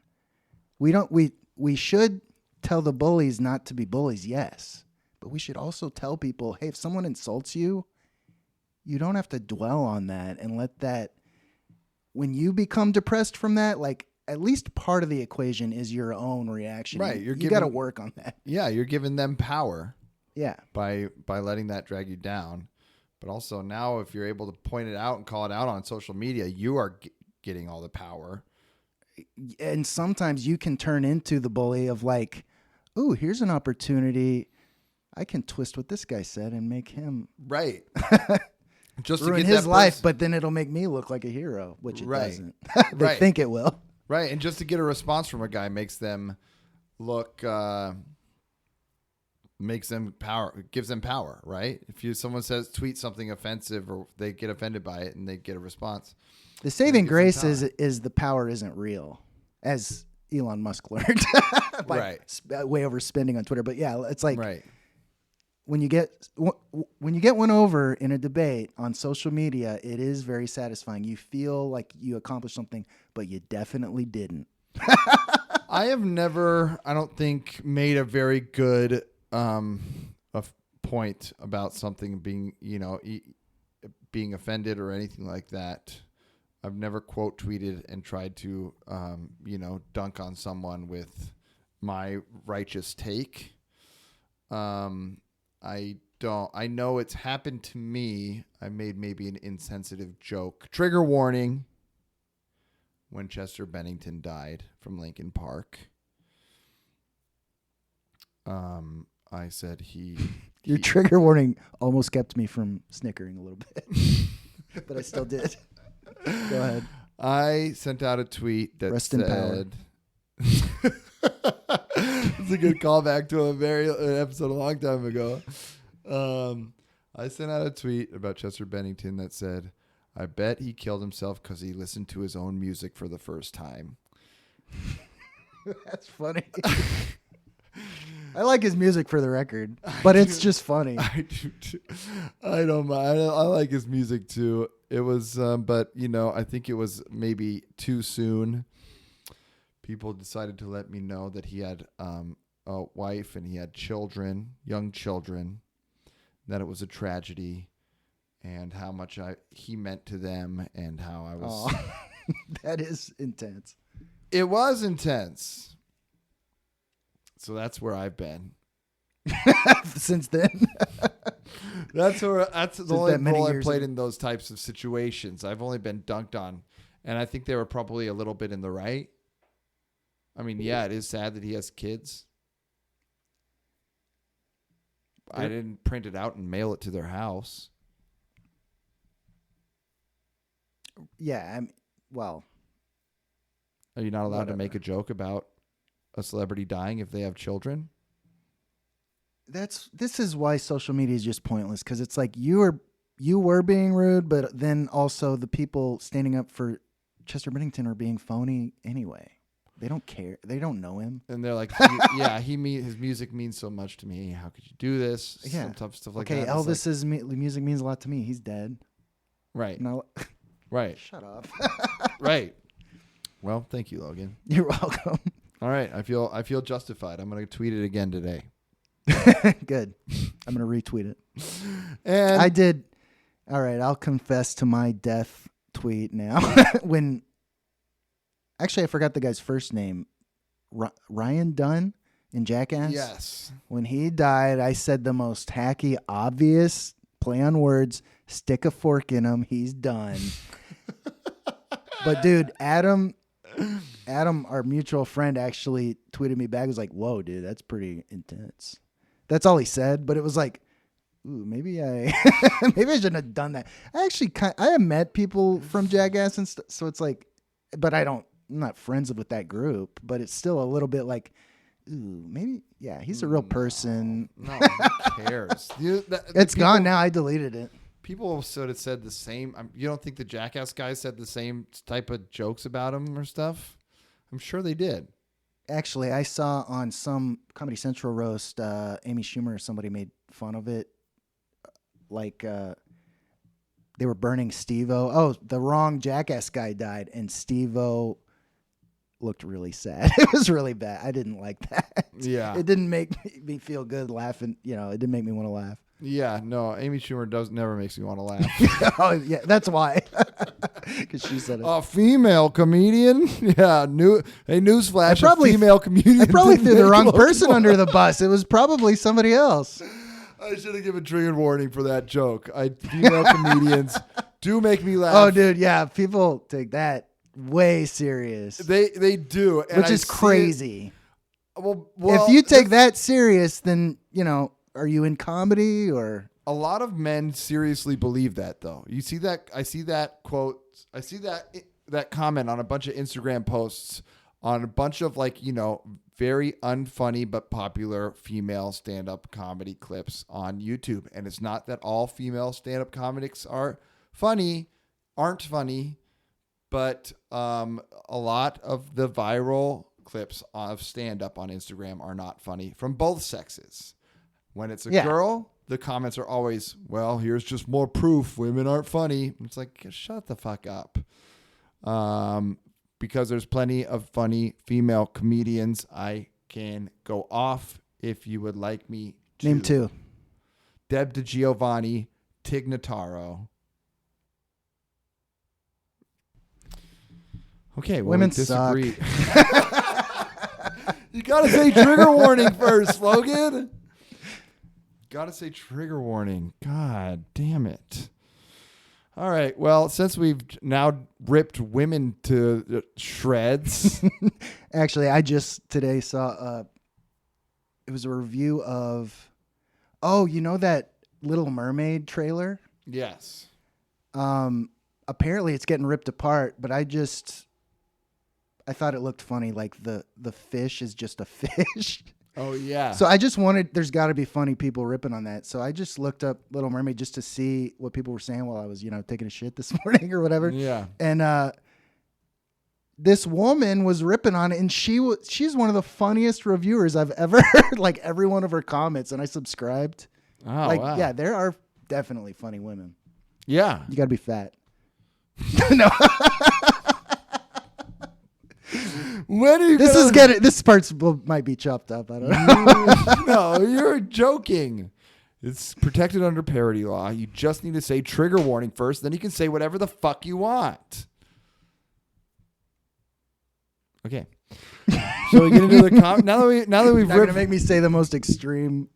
We should tell the bullies not to be bullies, yes, but we should also tell people, hey, if someone insults you, you don't have to dwell on that and let that, when you become depressed from that, like, at least part of the equation is your own reaction. Right. You got to work on that. Yeah. You're giving them power. Yeah. By letting that drag you down. But also now, if you're able to point it out and call it out on social media, you are getting all the power. And sometimes you can turn into the bully of like, ooh, here's an opportunity. I can twist what this guy said and make him right. Just ruin to get his that life, but then it'll make me look like a hero, which it doesn't. They Right. think it will. Right, and just to get a response from a guy makes them look, makes them power, gives them power, right? If someone tweet something offensive, or they get offended by it and they get a response. The saving grace is the power isn't real, as Elon Musk learned by way overspending on Twitter. But yeah, it's like when you get one over in a debate on social media, it is very satisfying. You feel like you accomplished something, but you definitely didn't. I have never, I don't think, made a very good point about something being, being offended or anything like that. I've never quote tweeted and tried to, dunk on someone with my righteous take. I know it's happened to me. I made maybe an insensitive joke. Trigger warning. When Chester Bennington died from Lincoln Park. I said Your trigger warning almost kept me from snickering a little bit. But I still did. Go ahead. I sent out a tweet that Rest in power. It's a good callback to an episode a long time ago. I sent out a tweet about Chester Bennington that said, I bet he killed himself because he listened to his own music for the first time. That's funny. I like his music for the record, but it's just funny. I do too. I don't mind. I like his music too. It was, but I think it was maybe too soon. People decided to let me know that he had a wife and he had children, young children, that it was a tragedy, and how much he meant to them, and how I was. That is intense. It was intense. So that's where I've been since then. That's the only role I played in those types of situations. I've only been dunked on, and I think they were probably a little bit in the right. I mean, yeah, it is sad that he has kids. I didn't print it out and mail it to their house. Yeah, well. Are you not allowed to make a joke about a celebrity dying if they have children? This is why social media is just pointless, because it's like you were being rude, but then also the people standing up for Chester Bennington are being phony anyway. They don't care. They don't know him. And they're like, his music means so much to me. How could you do this? Yeah. Some tough stuff like that. Okay, Elvis's music means a lot to me. He's dead. Right. No. Right. Shut up. Right. Well, thank you, Logan. You're welcome. All right. I feel justified. I'm going to tweet it again today. Good. I'm going to retweet it. And I did. All right. I'll confess to my death tweet now. Actually, I forgot the guy's first name. Ryan Dunn in Jackass? Yes. When he died, I said the most hacky, obvious play on words, stick a fork in him, he's done. But, dude, Adam, our mutual friend, actually tweeted me back. He was like, whoa, dude, that's pretty intense. That's all he said, but it was like, ooh, maybe I shouldn't have done that. I have met people from Jackass and stuff, so it's like, but I'm not friends with that group, but it's still a little bit like, ooh, maybe, yeah, he's a real person. No, who cares? It's gone now. I deleted it. People sort of said the same. You don't think the Jackass guys said the same type of jokes about him or stuff? I'm sure they did. Actually, I saw on some Comedy Central roast, Amy Schumer or somebody made fun of it. Like, they were burning Steve-O. Oh, the wrong Jackass guy died, and Steve-O looked really sad. It was really bad. I didn't like that. Yeah. It didn't make me feel good laughing. It didn't make me want to laugh. Yeah, no, Amy Schumer never makes me want to laugh. Oh, yeah, that's why. Because she said it. A female comedian? Yeah, newsflash, a female comedian. I probably threw the wrong person under the bus. It was probably somebody else. I should have given trigger warning for that joke. Female comedians do make me laugh. Oh, dude, yeah, people take that way serious. They do. And which is crazy. Well, if you take that serious, then, are you in comedy or? A lot of men seriously believe that, though. You see that? I see that quote. I see that comment on a bunch of Instagram posts on a bunch of very unfunny but popular female stand-up comedy clips on YouTube. And it's not that all female stand-up comics aren't funny, but a lot of the viral clips of stand-up on Instagram are not funny from both sexes. When it's a girl, the comments are always, well, here's just more proof women aren't funny. It's like, shut the fuck up. Because there's plenty of funny female comedians. I can go off if you would like me to. Name two. Deb DiGiovanni, Tig Notaro. Okay, well, women we disagree. suck. You gotta say trigger warning first, Logan. Gotta say trigger warning. God damn it. All right. Well, since we've now ripped women to shreds. Actually, I just today saw it was a review of, that Little Mermaid trailer? Yes. Apparently it's getting ripped apart, but I thought it looked funny. Like the fish is just a fish. Oh, yeah. So I just there's got to be funny people ripping on that. So I just looked up Little Mermaid just to see what people were saying while I was, taking a shit this morning or whatever. Yeah. And this woman was ripping on it, and she's one of the funniest reviewers I've ever heard. Like every one of her comments, and I subscribed. Oh, wow. Yeah, there are definitely funny women. Yeah. You got to be fat. No. When are you This part might be chopped up. I don't know. No, you're joking. It's protected under parody law. You just need to say trigger warning first, then you can say whatever the fuck you want. Okay. So we get into the now that we've Not gonna make me say the most extreme.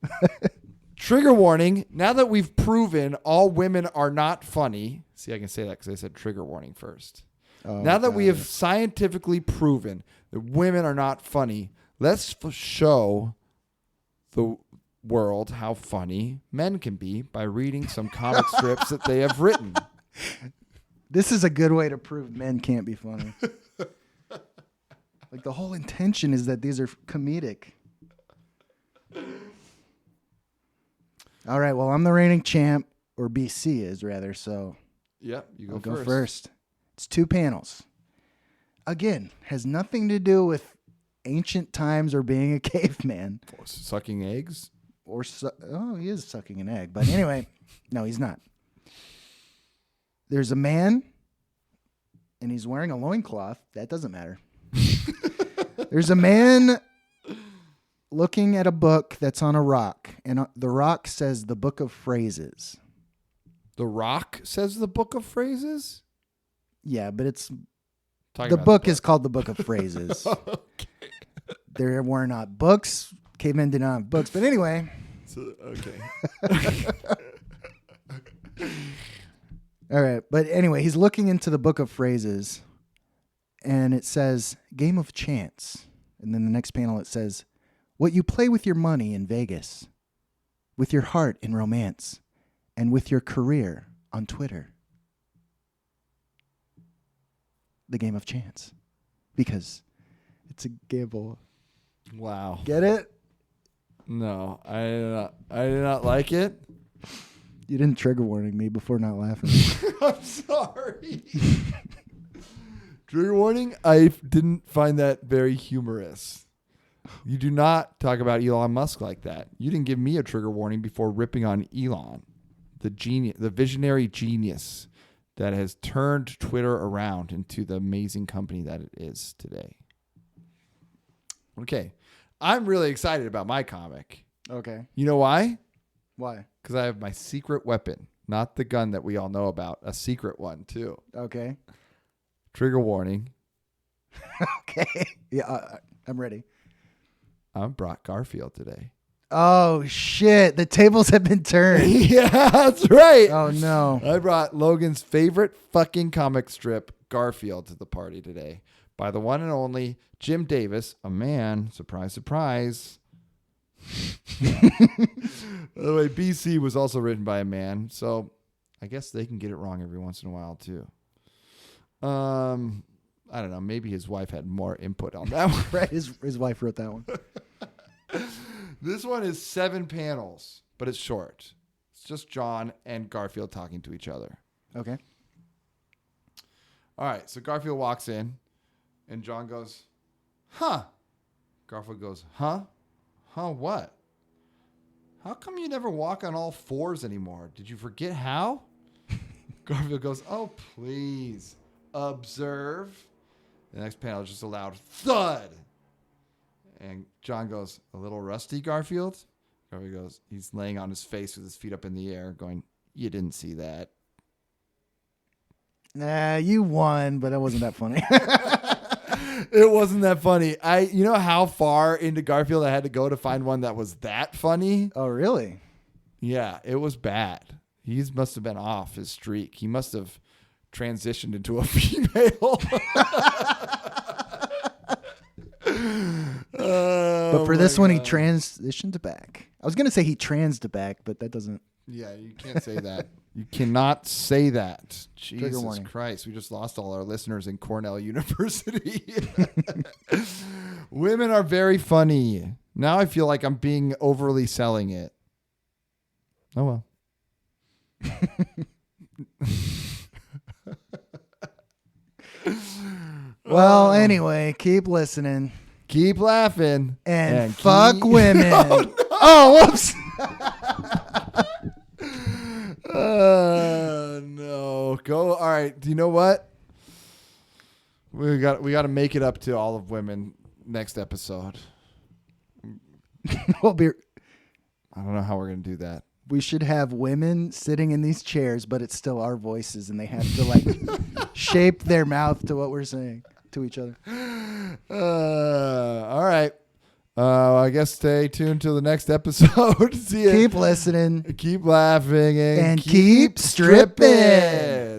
trigger warning. Now that we've proven all women are not funny. See, I can say that because I said trigger warning first. Oh, now that we have scientifically proven that women are not funny, let's show the world how funny men can be by reading some comic strips that they have written. This is a good way to prove men can't be funny. Like the whole intention is that these are comedic. All right, well, I'm the reigning champ, or BC is rather, so Yep, you I'll go first. It's 2 panels. Again, has nothing to do with ancient times or being a caveman. Or sucking eggs? He is sucking an egg. But anyway, no, he's not. There's a man, and he's wearing a loincloth. That doesn't matter. There's a man looking at a book that's on a rock, and the rock says the Book of Phrases. The Rock says the Book of Phrases? Yeah, but it's Talking the about book is called the Book of Phrases. Okay. There were not books. Cavemen did not have books. But anyway. Okay. All right. But anyway, he's looking into the Book of Phrases, and it says, game of chance. And then the next panel, it says, what you play with your money in Vegas, with your heart in romance, and with your career on Twitter. The game of chance, because it's a gamble. Wow. Get it? No, I did not like it. You didn't trigger warning me before not laughing. I'm sorry. Trigger warning, I didn't find that very humorous. You do not talk about Elon Musk like that. You didn't give me a trigger warning before ripping on Elon, the genius, the visionary genius that has turned Twitter around into the amazing company that it is today. Okay. I'm really excited about my comic. Okay. You know why? Why? Because I have my secret weapon, not the gun that we all know about, a secret one too. Okay. Trigger warning. Okay. Yeah, I'm ready. I brought Garfield today. Oh, shit. The tables have been turned. Yeah, that's right. Oh, no. I brought Logan's favorite fucking comic strip, Garfield, to the party today by the one and only Jim Davis, a man, surprise, surprise, By the way, BC was also written by a man, so I guess they can get it wrong every once in a while too. I don't know. Maybe his wife had more input on that one. Right, his wife wrote that one. This one is 7 panels, but it's short. It's just John and Garfield talking to each other. Okay. All right, so Garfield walks in, and John goes, huh? Garfield goes, huh? Huh, what? How come you never walk on all 4s anymore? Did you forget how? Garfield goes, oh, please, observe. The next panel is just a loud thud. And John goes, a little rusty, Garfield? Garfield goes, he's laying on his face with his feet up in the air, going, you didn't see that. Nah, you won, but it wasn't that funny. It wasn't that funny. You know how far into Garfield I had to go to find one that was that funny? Oh, really? Yeah, it was bad. He must have been off his streak. He must have transitioned into a female. But for this one, he transitioned back. I was going to say he transed back, but that doesn't. Yeah, you can't say that. You cannot say that. Trigger Jesus warning. Christ. We just lost all our listeners in Cornell University. Women are very funny. Now I feel like I'm being overly selling it. Oh, well. Well, anyway, keep listening. Keep laughing. And fuck women. Oh, no. Oh, whoops. No. Go. All right. Do you know what? We got to make it up to all of women next episode. We'll be. I don't know how we're going to do that. We should have women sitting in these chairs, but it's still our voices, and they have to like shape their mouth to what we're saying to each other. All right. I guess stay tuned to the next episode. See ya. Keep listening. Keep laughing and keep stripping.